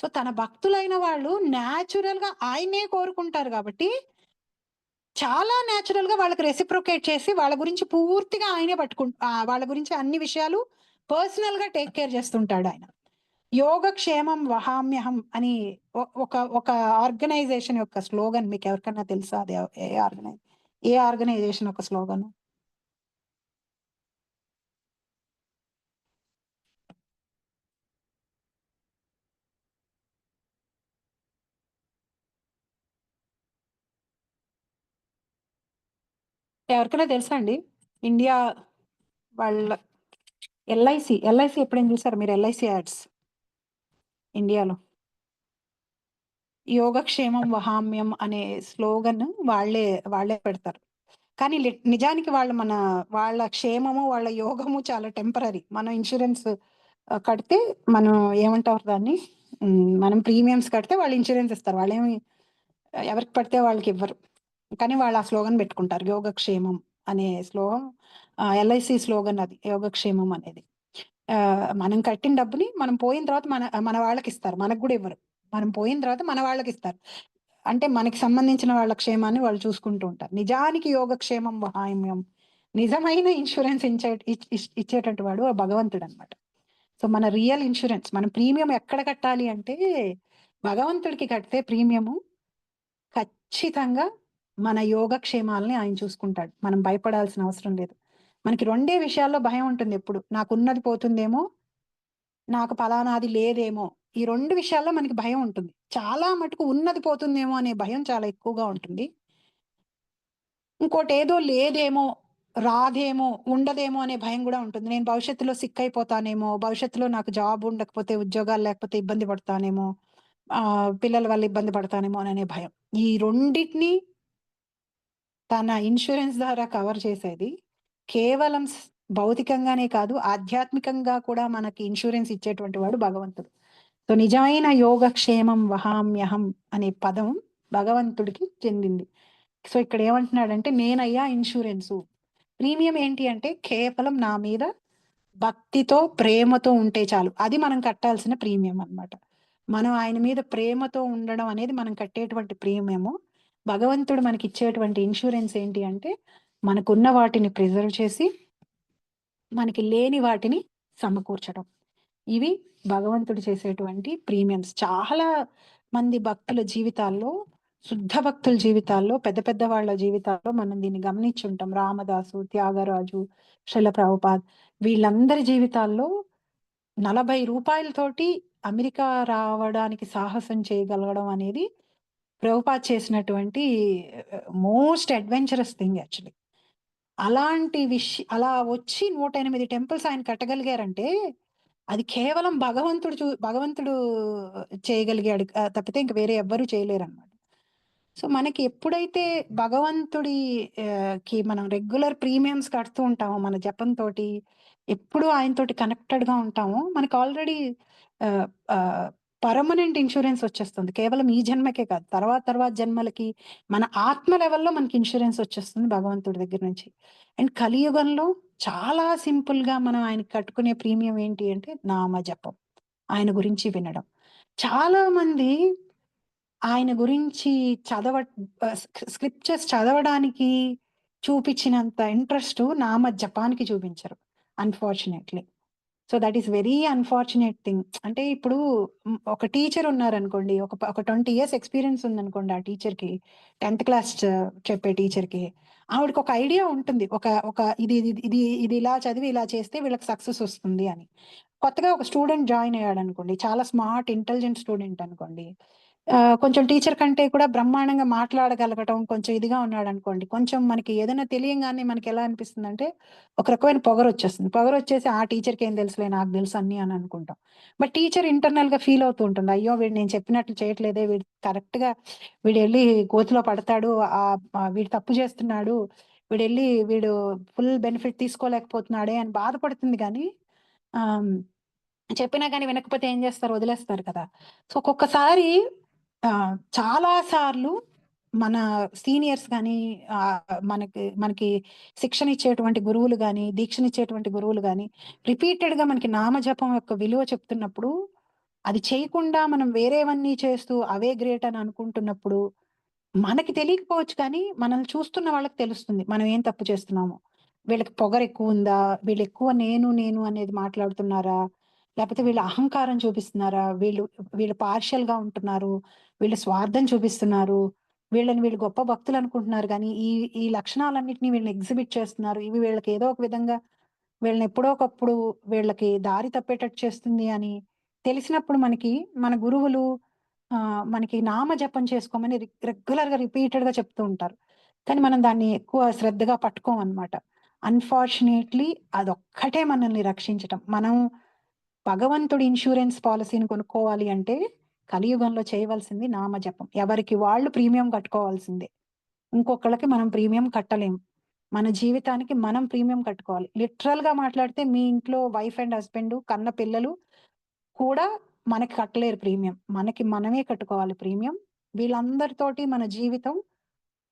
సో తన భక్తులైన వాళ్ళు న్యాచురల్ గా ఆయనే కోరుకుంటారు కాబట్టి చాలా న్యాచురల్ గా వాళ్ళకి రెసిప్రొకేట్ చేసి వాళ్ళ గురించి పూర్తిగా ఆయనే వాళ్ళ గురించి అన్ని విషయాలు పర్సనల్ గా టేక్ కేర్ చేస్తుంటాడు ఆయన. యోగక్షేమం వహామ్యహం అని ఒక ఆర్గనైజేషన్ యొక్క స్లోగన్ మీకు ఎవరికన్నా తెలుసా? అది ఏ ఆర్గనైజేషన్ యొక్క స్లోగన్? ఎవరికైనా తెలుసా అండి? ఇండియా వాళ్ళ ఎల్ఐసి ఎప్పుడైనా చూసారు మీరు? ఎల్ఐసి యాడ్స్ ఇండియాలో యోగక్షేమం వహామ్యం అనే స్లోగన్ వాళ్ళే పెడతారు. కానీ నిజానికి వాళ్ళ క్షేమము వాళ్ళ యోగము చాలా టెంపరీ. మనం ఇన్సూరెన్స్ కడితే మనం ఏమంటారు దాన్ని, మనం ప్రీమియమ్స్ కడితే వాళ్ళు ఇన్సూరెన్స్ ఇస్తారు. వాళ్ళేమి ఎవరికి పడితే వాళ్ళకి ఇవ్వరు. కానీ వాళ్ళు ఆ స్లోగన్ పెట్టుకుంటారు, యోగక్షేమం అనే స్లోగన్. ఎల్ఐసి స్లోగన్ అది, యోగక్షేమం అనేది. మనం కట్టిన డబ్బుని మనం పోయిన తర్వాత మన వాళ్ళకి ఇస్తారు, మనకు కూడా ఇవ్వరు. మనం పోయిన తర్వాత మన వాళ్ళకి ఇస్తారు. అంటే మనకి సంబంధించిన వాళ్ళ క్షేమాన్ని వాళ్ళు చూసుకుంటూ ఉంటారు. నిజానికి యోగక్షేమం వహామ్యం, నిజమైన ఇన్సూరెన్స్ ఇచ్చేటట్టు వాడు భగవంతుడు అనమాట. సో మన రియల్ ఇన్సూరెన్స్, మనం ప్రీమియం ఎక్కడ కట్టాలి అంటే భగవంతుడికి కడితే ప్రీమియము ఖచ్చితంగా మన యోగక్షేమాలని ఆయన చూసుకుంటాడు. మనం భయపడాల్సిన అవసరం లేదు. మనకి రెండే విషయాల్లో భయం ఉంటుంది ఎప్పుడు, నాకున్నది పోతుందేమో, నాకు ఫలానాది లేదేమో. ఈ రెండు విషయాల్లో మనకి భయం ఉంటుంది. చాలా మటుకు ఉన్నది పోతుందేమో అనే భయం చాలా ఎక్కువగా ఉంటుంది. ఇంకోటి ఏదో లేదేమో, రాదేమో, ఉండదేమో అనే భయం కూడా ఉంటుంది. నేను భవిష్యత్తులో సిక్ అయిపోతానేమో, భవిష్యత్తులో నాకు జాబ్ ఉండకపోతే, ఉద్యోగాలు లేకపోతే ఇబ్బంది పడతానేమో, పిల్లల వల్ల ఇబ్బంది పడతానేమో అనే భయం. ఈ రెండింటిని తన ఇన్సూరెన్స్ ద్వారా కవర్ చేసేది కేవలం భౌతికంగానే కాదు, ఆధ్యాత్మికంగా కూడా మనకి ఇన్సూరెన్స్ ఇచ్చేటువంటి వాడు భగవంతుడు. సో నిజమైన యోగక్షేమం వహామ్యహం అనే పదం భగవంతుడికి చెందింది. సో ఇక్కడ ఏమంటున్నాడంటే, నేనయ్యా ఇన్సూరెన్సు. ప్రీమియం ఏంటి అంటే కేవలం నా మీద భక్తితో ప్రేమతో ఉంటే చాలు, అది మనం కట్టాల్సిన ప్రీమియం అన్నమాట. మనం ఆయన మీద ప్రేమతో ఉండడం అనేది మనం కట్టేటువంటి ప్రీమియము. భగవంతుడు మనకి ఇచ్చేటువంటి ఇన్సూరెన్స్ ఏంటి అంటే మనకున్న వాటిని ప్రిజర్వ్ చేసి మనకి లేని వాటిని సమకూర్చడం. ఇవి భగవంతుడు చేసేటువంటి ప్రీమియమ్స్. చాలా మంది భక్తుల జీవితాల్లో, శుద్ధ భక్తుల జీవితాల్లో, పెద్ద పెద్ద వాళ్ళ జీవితాల్లో మనం దీన్ని గమనించుంటాం. రామదాసు, త్యాగరాజు, శ్రీల ప్రభుపాద్ వీళ్ళందరి జీవితాల్లో ₹40 అమెరికా రావడానికి సాహసం చేయగలగడం అనేది ప్రభుపాద్ చేసినటువంటి మోస్ట్ అడ్వెంచరస్ థింగ్ యాక్చువల్లీ. అలాంటి అలా వచ్చి 108 టెంపుల్స్ ఆయన కట్టగలిగారంటే అది కేవలం భగవంతుడు చేయగలిగాడు తప్పితే ఇంక వేరే ఎవ్వరూ చేయలేరన్నమాట. సో మనకి ఎప్పుడైతే భగవంతుడి కి మనం రెగ్యులర్ ప్రీమియమ్స్ కడుతూ ఉంటామో, మన జపంతోటి ఎప్పుడు ఆయనతోటి కనెక్టెడ్‌గా ఉంటామో, మనకు ఆల్రెడీ పర్మనెంట్ ఇన్సూరెన్స్ వచ్చేస్తుంది. కేవలం ఈ జన్మకే కాదు, తర్వాత జన్మలకి మన ఆత్మ లెవెల్‌లో మనకి ఇన్సూరెన్స్ వచ్చేస్తుంది భగవంతుడి దగ్గర నుంచి. అండ్ కలియుగంలో చాలా సింపుల్‌గా మనం ఆయనకి కట్టుకునే ప్రీమియం ఏంటి అంటే నామ జపం. ఆయన గురించి వినడం. చాలా మంది ఆయన గురించి స్క్రిప్చర్స్ చదవడానికి చూపించినంత ఇంట్రెస్ట్ నామ జపానికి చూపించరు unfortunately. So that is very unfortunate thing. అంటే ఇప్పుడు ఒక టీచర్ ఉన్నారనుకోండి. ఒక 20 ఇయర్స్ ఎక్స్‌పీరియన్స్ ఉందనుకోండి ఆ టీచర్‌కి. 10థ్ క్లాస్ చెప్పే టీచర్‌కి. ఆవిడకి ఒక ఐడియా ఉంటుంది. ఒక ఒక ఇది ఇది ఇది ఇది ఇలా చదివి ఇలా చేస్తే వీళ్ళకి సక్సెస్ వస్తుంది అని. కొత్తగా ఒక స్టూడెంట్ జాయిన్ అయ్యాడనుకోండి. చాలా స్మార్ట్, ఇంటెలిజెంట్ స్టూడెంట్ అనుకోండి. కొంచెం టీచర్ కంటే కూడా బ్రహ్మాండంగా మాట్లాడగలగటం కొంచెం ఇదిగా ఉన్నాడనుకోండి. కొంచెం మనకి ఏదైనా తెలియంగానే మనకెలా అనిపిస్తుందంటే, ఒక రకమైన పొగరొచ్చేస్తుంది. పొగరొచ్చేసి ఆ టీచర్‌కేం తెలుసులే నాకు తెలుసు అన్నీ అని అనుకుంటాం. బట్ టీచర్ ఇంటర్నల్‌గా ఫీల్ అవుతూ ఉంటుంది. అయ్యో! వీడు నేను చెప్పినట్లు చేయట్లేదే, వీడెళ్ళి గోతిలో పడతాడు. వీడు తప్పు చేస్తున్నాడు. వీడు ఫుల్ బెనిఫిట్ తీసుకోలేకపోతున్నాడే అని బాధపడుతుంది గానీ, ఆహ్, చెప్పినా గాని వినకపోతే ఏం చేస్తారు? వదిలేస్తారు కదా! సో ఒక్కొక్కసారి చాలా సార్లు మన సీనియర్స్ గాని, మనకి శిక్షణ ఇచ్చేటువంటి గురువులు గాని, దీక్షనిచ్చేటువంటి గురువులు గాని, రిపీటెడ్‌గా మనకి నామజపం యొక్క విలువ చెప్తున్నప్పుడు, అది చేయకుండా మనం వేరేవన్నీ చేస్తూ అవే గ్రేట్ అని అనుకుంటున్నప్పుడు, మనకి తెలియకపోవచ్చు కానీ, మనల్ని చూస్తున్న వాళ్ళకి తెలుస్తుంది. మనం ఏం తప్పు చేస్తున్నామో. వీళ్ళకి పొగరెక్కువుందా? వీళ్ళెక్కువ నేను అనేది మాట్లాడుతున్నారా? లేపోతే వీళ్ళు అహంకారం చూపిస్తున్నారా? వీళ్ళు పార్షియల్‌గా ఉంటున్నారు. వీళ్ళు స్వార్థం చూపిస్తున్నారు. వీళ్ళు గొప్ప భక్తులనుకుంటున్నారు గానీ, ఈ లక్షణాలన్నిటిని వీళ్ళని ఎగ్జిబిట్ చేస్తున్నారు. ఇవి వీళ్ళకి ఏదో ఒక విధంగా వీళ్ళని ఎప్పుడో ఒకప్పుడు వీళ్ళకి దారి తప్పేటట్టు చేస్తుంది అని తెలిసినప్పుడు మన గురువులు మనకి నామ జపం చేసుకోమని రెగ్యులర్‌గా రిపీటెడ్‌గా చెప్తూ ఉంటారు. కానీ మనం దాన్ని ఎక్కువ శ్రద్ధగా పట్టుకోమనమాట. అన్‌ఫార్చునేట్‌లీ అదొక్కటే మనల్ని రక్షించటం. మనం భగవంతుడి ఇన్స్యూరెన్స్ పాలిసీని కొనుక్కోవాలి అంటే కలియుగంలో చేయవలసింది నామజపం. ఎవరికి వాళ్ళు ప్రీమియం కట్టుకోవాల్సిందే. ఇంకొకళ్ళకి మనం ప్రీమియం కట్టలేం. మన జీవితానికి మనం ప్రీమియం కట్టుకోవాలి. లిటరల్‌గా మాట్లాడితే మీ ఇంట్లో వైఫ్ అండ్ హస్బెండ్ కన్న పిల్లలు కూడా మనకి కట్టలేరు ప్రీమియం. మనకి మనమే కట్టుకోవాలి ప్రీమియం. వీళ్ళందరితోటి మన జీవితం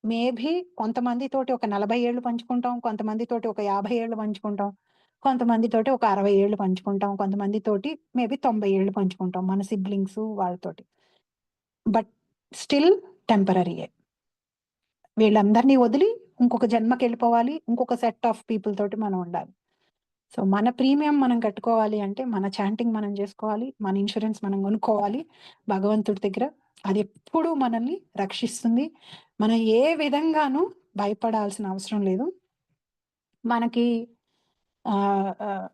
మేబీ కొంతమందితోటి ఒక 40 ఏళ్ళు పంచుకుంటాం. కొంతమందితోటి ఒక 50 ఏళ్ళు పంచుకుంటాం. కొంతమందితోటి ఒక 60 ఏళ్ళు పంచుకుంటాం. కొంతమందితోటి మేబీ 90 ఏళ్ళు పంచుకుంటాం. మన సిబ్లింగ్స్ వాళ్ళతోటి. బట్ స్టిల్ టెంపరరీయే. వీళ్ళందరిని వదిలి ఇంకొక జన్మకెళ్ళిపోవాలి. ఇంకొక సెట్ ఆఫ్ పీపుల్ తోటి మనం ఉండాలి. సో, మన ప్రీమియం మనం కట్టుకోవాలి అంటే, మన చాంటింగ్ మనం జేసుకోవాలి. మన ఇన్స్యూరెన్స్ మనం కొనుక్కోవాలి భగవంతుడి దగ్గర. అదెప్పుడూ మనల్ని రక్షిస్తుంది. మనం ఏ విధంగానూ భయపడాల్సిన అవసరం లేదు. మనకి ఆహ్, ఆహ్,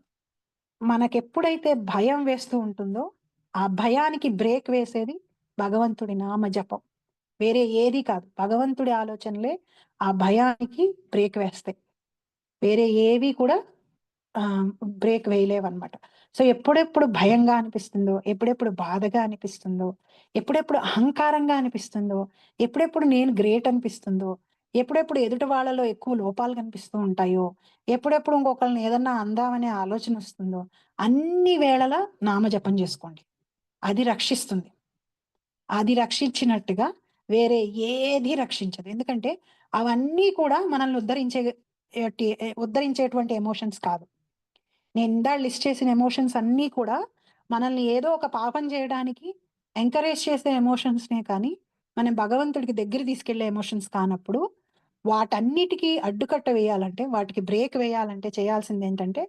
మనకెప్పుడైతే భయం వేస్తూ ఉంటుందో, ఆ భయానికి బ్రేక్ వేసేది భగవంతుడి నామ జపం. వేరే ఏది కాదు. భగవంతుడి ఆలోచనలే ఆ భయానికి బ్రేక్ వేస్తాయి. వేరే ఏవి కూడా ఆహ్, బ్రేక్ వేయలేవన్నమాట. సో, ఎప్పుడెప్పుడు భయంగా అనిపిస్తుందో, ఎప్పుడెప్పుడు బాధగా అనిపిస్తుందో, ఎప్పుడెప్పుడు అహంకారంగా అనిపిస్తుందో, ఎప్పుడెప్పుడు నేను గ్రేట్ అనిపిస్తుందో, ఎప్పుడెప్పుడు ఎదుటి వాళ్ళలో ఎక్కువ లోపాలు కనిపిస్తూ ఉంటాయో, ఎప్పుడెప్పుడు ఇంకొకళ్ళని ఏదన్నా అందామనే ఆలోచనొస్తుందో, అన్ని వేళలా నామజపం జేసుకోండి. అది రక్షిస్తుంది. అది రక్షించినట్టుగా వేరే ఏది రక్షించదు. ఎందుకంటే అవన్నీ కూడా మనల్ని ఉద్ధరించేటువంటి ఎమోషన్స్ కాదు. నేనిందాక లిస్ట్ చేసిన ఎమోషన్స్ అన్నీ కూడా మనల్ని ఏదో ఒక పాపం చేయడానికి ఎంకరేజ్ చేసే ఎమోషన్స్‌నే కానీ, మనం భగవంతుడికి దగ్గర తీసుకెళ్ళే ఎమోషన్స్ కానప్పుడు, వాటన్నిటికి అడ్డుకట్ట వేయాలంటే, వాటికి బ్రేక్ వేయాలంటే చేయాల్సిందేంటంటే,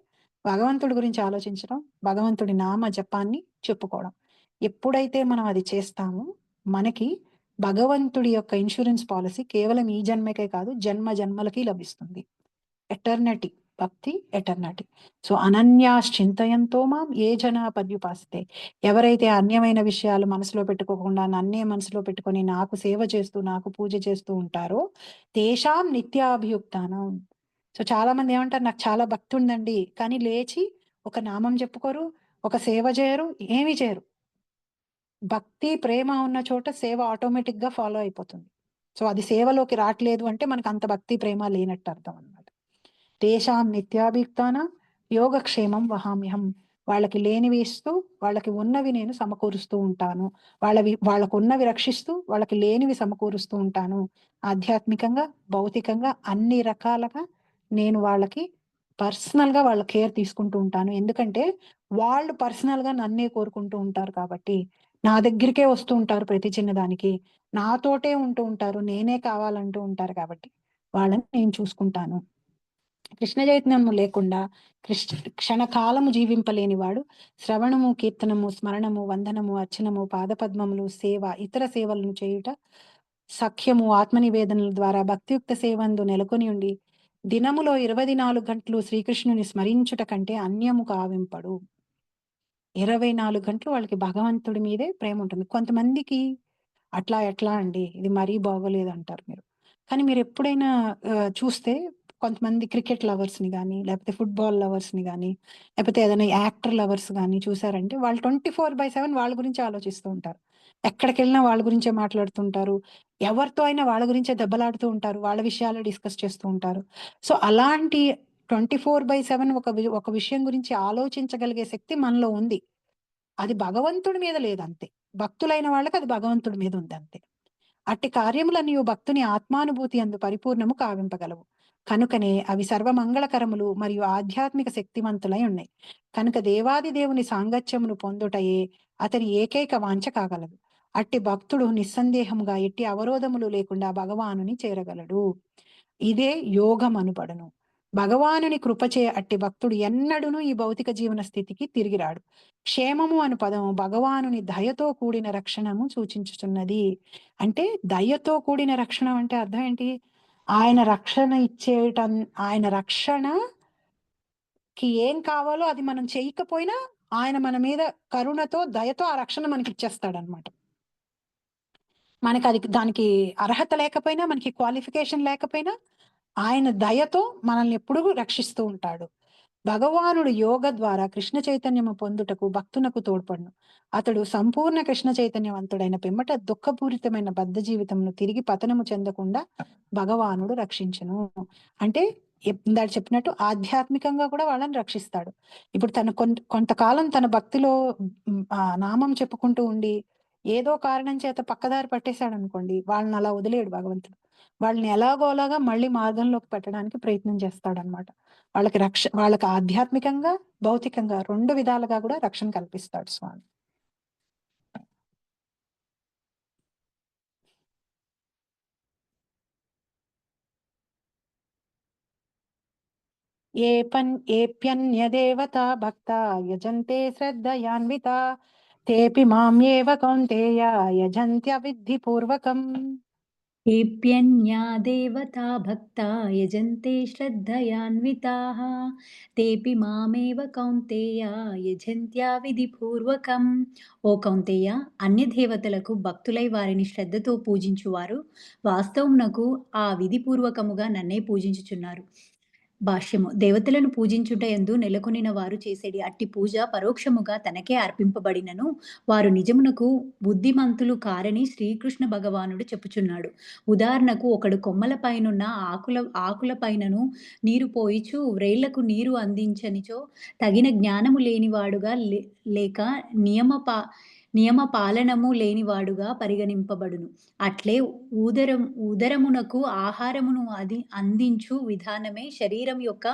భగవంతుడి గురించి ఆలోచించడం, భగవంతుడి నామ జపాన్ని చెప్పుకోవడం. ఎప్పుడైతే మనం అది చేస్తామో మనకి భగవంతుడి యొక్క ఇన్సూరెన్స్ పాలిసీ కేవలం ఈ జన్మకే కాదు జన్మ జన్మలకి లభిస్తుంది. ఎటర్నిటీ, భక్తి ఎటర్నిటీ. సో అనన్యాశ్చింతయంతో మాం ఏ జనా పర్యుపాసతే. ఎవరైతే అన్యమైన విషయాలు మనసులో పెట్టుకోకుండా నన్నే మనసులో పెట్టుకొని నాకు సేవ చేస్తూ నాకు పూజ చేస్తూ ఉంటారో తేషాం నిత్యాభియుక్తానం. సో చాలా మంది ఏమంటారు, నాకు చాలా భక్తి ఉందండి, కానీ లేచి ఒక నామం చెప్పుకోరు, ఒక సేవ చేయరు, ఏమీ చేయరు. భక్తి ప్రేమ ఉన్న చోట సేవ ఆటోమేటిక్ గా ఫాలో అయిపోతుంది. సో అది సేవలోకి రావట్లేదు అంటే మనకు అంత భక్తి ప్రేమ లేనట్టు అర్థం అన్నమాట. తేషాం నిత్యాభియుక్తానాం యోగక్షేమం వహామ్యహం. వాళ్ళకి లేనివి ఇస్తూ వాళ్ళకి ఉన్నవి నేను సమకూరుస్తూ ఉంటాను. వాళ్ళకు ఉన్నవి రక్షిస్తూ వాళ్ళకి లేనివి సమకూరుస్తూ ఉంటాను. ఆధ్యాత్మికంగా, భౌతికంగా అన్ని రకాలుగా నేను వాళ్ళకి పర్సనల్ గా వాళ్ళ కేర్ తీసుకుంటూ ఉంటాను. ఎందుకంటే వాళ్ళు పర్సనల్ గా నన్నే కోరుకుంటూ ఉంటారు కాబట్టి. నా దగ్గరికే వస్తూ ఉంటారు ప్రతి చిన్నదానికి. నాతోటే ఉంటూ ఉంటారు. నేనే కావాలంటూ ఉంటారు కాబట్టి వాళ్ళని నేను చూసుకుంటాను. కృష్ణ చైతన్యము లేకుండా క్షణకాలము జీవింపలేనివాడు శ్రవణము, కీర్తనము, స్మరణము, వందనము, అర్చనము, పాదపద్మములు, సేవ, ఇతర సేవలను చేయుట, సఖ్యము, ఆత్మనివేదనల ద్వారా భక్తియుక్త సేవందు నెలకొని ఉండి దినములో 24 గంటలు శ్రీకృష్ణుని స్మరించుట కంటే అన్యము కావింపడు. 24 గంటలు వాళ్ళకి భగవంతుడి మీదే ప్రేమ ఉంటుంది. కొంతమందికి అట్లా ఎట్లా అండి, ఇది మరీ బాగోలేదు అంటారు మీరు. కానీ మీరు ఎప్పుడైనా చూస్తే కొంతమంది క్రికెట్ లవర్స్ ని కానీ లేకపోతే ఫుట్బాల్ లవర్స్ ని కానీ లేకపోతే ఏదైనా యాక్టర్ లవర్స్ కానీ చూసారంటే వాళ్ళు 24/7 వాళ్ళ గురించి ఆలోచిస్తూ ఉంటారు. ఎక్కడికి వెళ్ళినా వాళ్ళ గురించే మాట్లాడుతుంటారు. ఎవరితో అయినా వాళ్ళ గురించే దెబ్బలాడుతూ ఉంటారు. వాళ్ళ విషయాలు డిస్కస్ చేస్తూ ఉంటారు. సో అలాంటి 24/7 ఒక విషయం గురించి ఆలోచించగలిగే శక్తి మనలో ఉంది. అది భగవంతుడి మీద లేదంతే. భక్తులైన వాళ్ళకి అది భగవంతుడి మీద ఉంది అంతే. అట్టి కార్యములనియు భక్తుని ఆత్మానుభూతి అందు పరిపూర్ణము కావింపగలవు. కనుకనే అవి సర్వమంగళకరములు మరియు ఆధ్యాత్మిక శక్తివంతులై ఉన్నాయి. కనుక దేవాది దేవుని సాంగత్యమును పొందుటయే అతని ఏకైక వాంఛ కాగలదు. అట్టి భక్తుడు నిస్సందేహముగా ఎట్టి అవరోధములు లేకుండా భగవానుని చేరగలడు. ఇదే యోగం అనుపడను. భగవానుని కృపచే అట్టి భక్తుడు ఎన్నడూను ఈ భౌతిక జీవన స్థితికి తిరిగిరాడు. క్షేమము అను పదము భగవానుని దయతో కూడిన రక్షణము సూచించుచున్నది. అంటే దయతో కూడిన రక్షణ అంటే అర్థం ఏంటి? ఆయన రక్షణ ఇచ్చేయటం, ఆయన రక్షణకి ఏం కావాలో అది మనం చేయకపోయినా ఆయన మన మీద కరుణతో దయతో ఆ రక్షణ మనకి ఇచ్చేస్తాడనమాట. మనకి అది దానికి అర్హత లేకపోయినా మనకి క్వాలిఫికేషన్ లేకపోయినా ఆయన దయతో మనల్ని ఎప్పుడూ రక్షిస్తూ ఉంటాడు. భగవానుడు యోగ ద్వారా కృష్ణ చైతన్యము పొందుటకు భక్తునకు తోడ్పడును. అతడు సంపూర్ణ కృష్ణ చైతన్యవంతుడైన పిమ్మట దుఃఖపూరితమైన బద్ధ జీవితమును తిరిగి పతనము చెందకుండా భగవానుడు రక్షించును. అంటే ఇందాక చెప్పినట్టు ఆధ్యాత్మికంగా కూడా వాళ్ళని రక్షిస్తాడు. ఇప్పుడు తను కొంతకాలం తన భక్తిలో నామం చెప్పుకుంటూ ఉండి ఏదో కారణం చేత పక్కదారి పట్టేశాడు అనుకోండి, వాళ్ళని అలా వదిలేడు భగవంతుడు. వాళ్ళని ఎలాగోలాగా మళ్ళీ మార్గంలోకి పెట్టడానికి ప్రయత్నం చేస్తాడనమాట. వాళ్ళకి ఆధ్యాత్మికంగా, భౌతికంగా 2 విధాలుగా కూడా రక్షణ కల్పిస్తాడు స్వామి. ఏప్యన్యదేవతా భక్తా యజంతే శ్రద్ధయాన్వితా తేపి మామ్యేవ కౌంతేయ యజంత్యవిద్ధి పూర్వకం. ఏప్యన్యా దేవతా భక్తా యజంతే శ్రద్ధయాన్వితాః తేపి మామేవ కౌంతేయ యజంత్యా విధిపూర్వకం. ఓ కౌంతేయ, అన్య దేవతలకు భక్తులై వారిని శ్రద్ధతో పూజించువారు వాస్తవమునకు ఆ విధిపూర్వకముగా నన్నే పూజించుచున్నారు. భాష్యము: దేవతలను పూజించుట యందు నెలకొనిన వారు చేసేడి అట్టి పూజ పరోక్షముగా తనకే అర్పింపబడినను వారు నిజమునకు బుద్ధిమంతులు కారని శ్రీకృష్ణ భగవానుడు చెప్పుచున్నాడు. ఉదాహరణకు, ఒకడు కొమ్మల పైనున్న ఆకుల పైనను నీరు పోయిచు వ్రేళ్లకు నీరు అందించనిచో తగిన జ్ఞానము లేనివాడుగా లేక నియమ పాలనము లేనివాడుగా పరిగణింపబడును. అట్లే ఉదరమునకు ఆహారమును అందించు విధానమే శరీరం యొక్క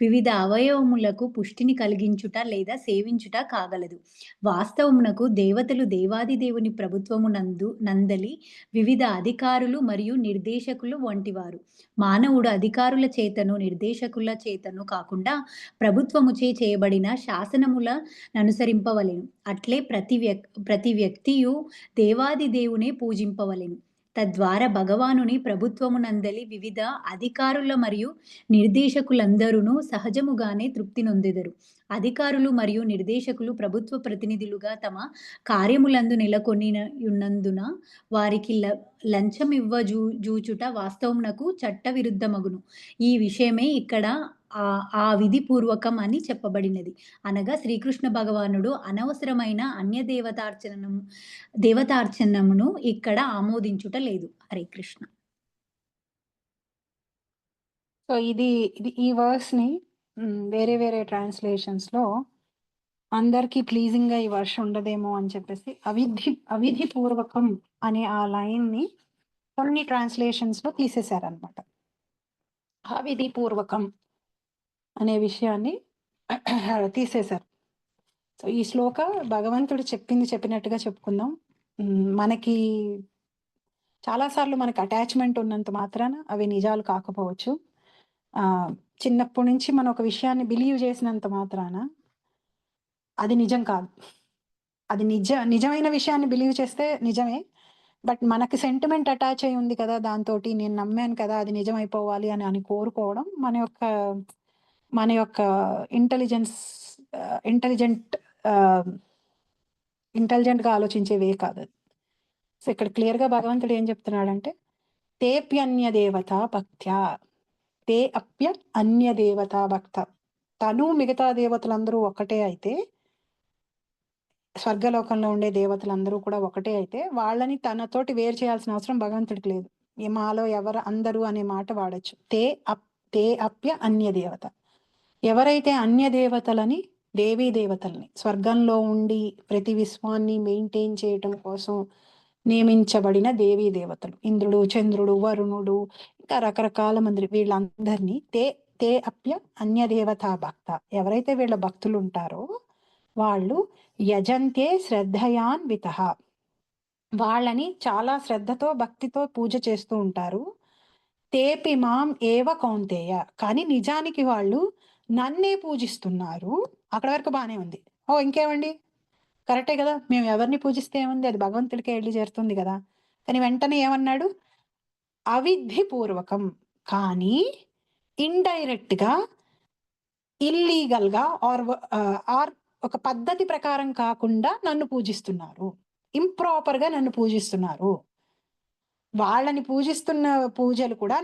వివిధ అవయవములకు పుష్టిని కలిగించుట లేదా సేవించుట కాగలదు. వాస్తవమునకు దేవతలు దేవాది దేవుని ప్రభుత్వము నందలి వివిధ అధికారులు మరియు నిర్దేశకులు వంటివారు. మానవుడు అధికారుల చేతను నిర్దేశకుల చేతను కాకుండా ప్రభుత్వముచే చేయబడిన శాసనముల ననుసరింపవలెను. అట్లే ప్రతి వ్యక్తియు దేవాది దేవునే పూజింపవలెను. తద్వారా భగవానుని ప్రభుత్వమునందలి వివిధ అధికారుల మరియు నిర్దేశకులందరూ సహజముగానే తృప్తి నొందెదరు. అధికారులు మరియు నిర్దేశకులు ప్రభుత్వ ప్రతినిధులుగా తమ కార్యములందు నెలకొనియున్నందున వారికి లంచమివ్వజూచుట వాస్తవమునకు చట్ట విరుద్ధమగును. ఈ విషయమే ఇక్కడ ఆ విధిపూర్వకం అని చెప్పబడినది. అనగా శ్రీకృష్ణ భగవానుడు అనవసరమైన అన్య దేవతార్చనమును ఇక్కడ ఆమోదించుట లేదు. హరే కృష్ణ. సో ఇది ఈ వర్స్ ని వేరే వేరే ట్రాన్స్లేషన్స్ లో అందరికీ ప్లీజింగ్ గా ఈ వర్ష ఉండదేమో అని చెప్పేసి అవిధి పూర్వకం అనే ఆ లైన్ ని కొన్ని ట్రాన్స్లేషన్స్ లో తీసేశారనమాట. అవిధి పూర్వకం అనే విషయాన్ని తీసేశారు. సో ఈ శ్లోక భగవంతుడు చెప్పినట్టుగా చెప్పుకుందాం. మనకి చాలాసార్లు మనకు అటాచ్మెంట్ ఉన్నంత మాత్రాన అవి నిజాలు కాకపోవచ్చు. చిన్నప్పటి నుంచి మనం ఒక విషయాన్ని బిలీవ్ చేసినంత మాత్రాన అది నిజం కాదు. అది నిజమైన విషయాన్ని బిలీవ్ చేస్తే నిజమే, బట్ మనకి సెంటిమెంట్ అటాచ్ అయి ఉంది కదా, దాంతో నేను నమ్మాను కదా అది నిజమైపోవాలి అని కోరుకోవడం మన యొక్క ఇంటెలిజెంట్గా ఆలోచించే వే కాదు అది. సో ఇక్కడ క్లియర్గా భగవంతుడు ఏం చెప్తున్నాడంటే, తేప్యన్య దేవత భక్త్యా, తే అప్య అన్య దేవత భక్త. తను మిగతా దేవతలందరూ ఒకటే అయితే, స్వర్గలోకంలో ఉండే దేవతలందరూ కూడా ఒకటే అయితే, వాళ్ళని తనతోటి వేరు చేయాల్సిన అవసరం భగవంతుడికి లేదు. మాలో ఎవరు అందరూ అనే మాట వాడచ్చు. తే అప్య అన్య దేవత. ఎవరైతే అన్య దేవతలని, దేవీ దేవతల్ని స్వర్గంలో ఉండి ప్రతి విశ్వాన్ని మెయింటైన్ చేయటం కోసం నియమించబడిన దేవీ దేవతలు, ఇంద్రుడు, చంద్రుడు, వరుణుడు, ఇంకా రకరకాల మంది, వీళ్ళందరినీ తే అప్య అన్య దేవతా భక్త, ఎవరైతే వీళ్ళ భక్తులు ఉంటారో వాళ్ళు యజంతే శ్రద్ధయాన్విత, వాళ్ళని చాలా శ్రద్ధతో భక్తితో పూజ చేస్తూ ఉంటారు. తేపి మాం ఏవ కౌంతేయ, కానీ నిజానికి వాళ్ళు నన్నే పూజిస్తున్నారు. అక్కడ వరకు బానే ఉంది. ఇంకేమండి, కరెక్టే కదా, మేము ఎవరిని పూజిస్తే ఏముంది, అది భగవంతుడికే వెళ్ళి చేరుతుంది కదా. కానీ వెంటనే ఏమన్నాడు, అవిధి పూర్వకం, కానీ ఇండైరెక్ట్ గా, ఇల్లీగల్ గా ఆర్ ఒక పద్ధతి ప్రకారం కాకుండా నన్ను పూజిస్తున్నారు, ఇంప్రాపర్ గా నన్ను పూజిస్తున్నారు. వాళ్ళని పూజిస్తున్న పూజలు కూడా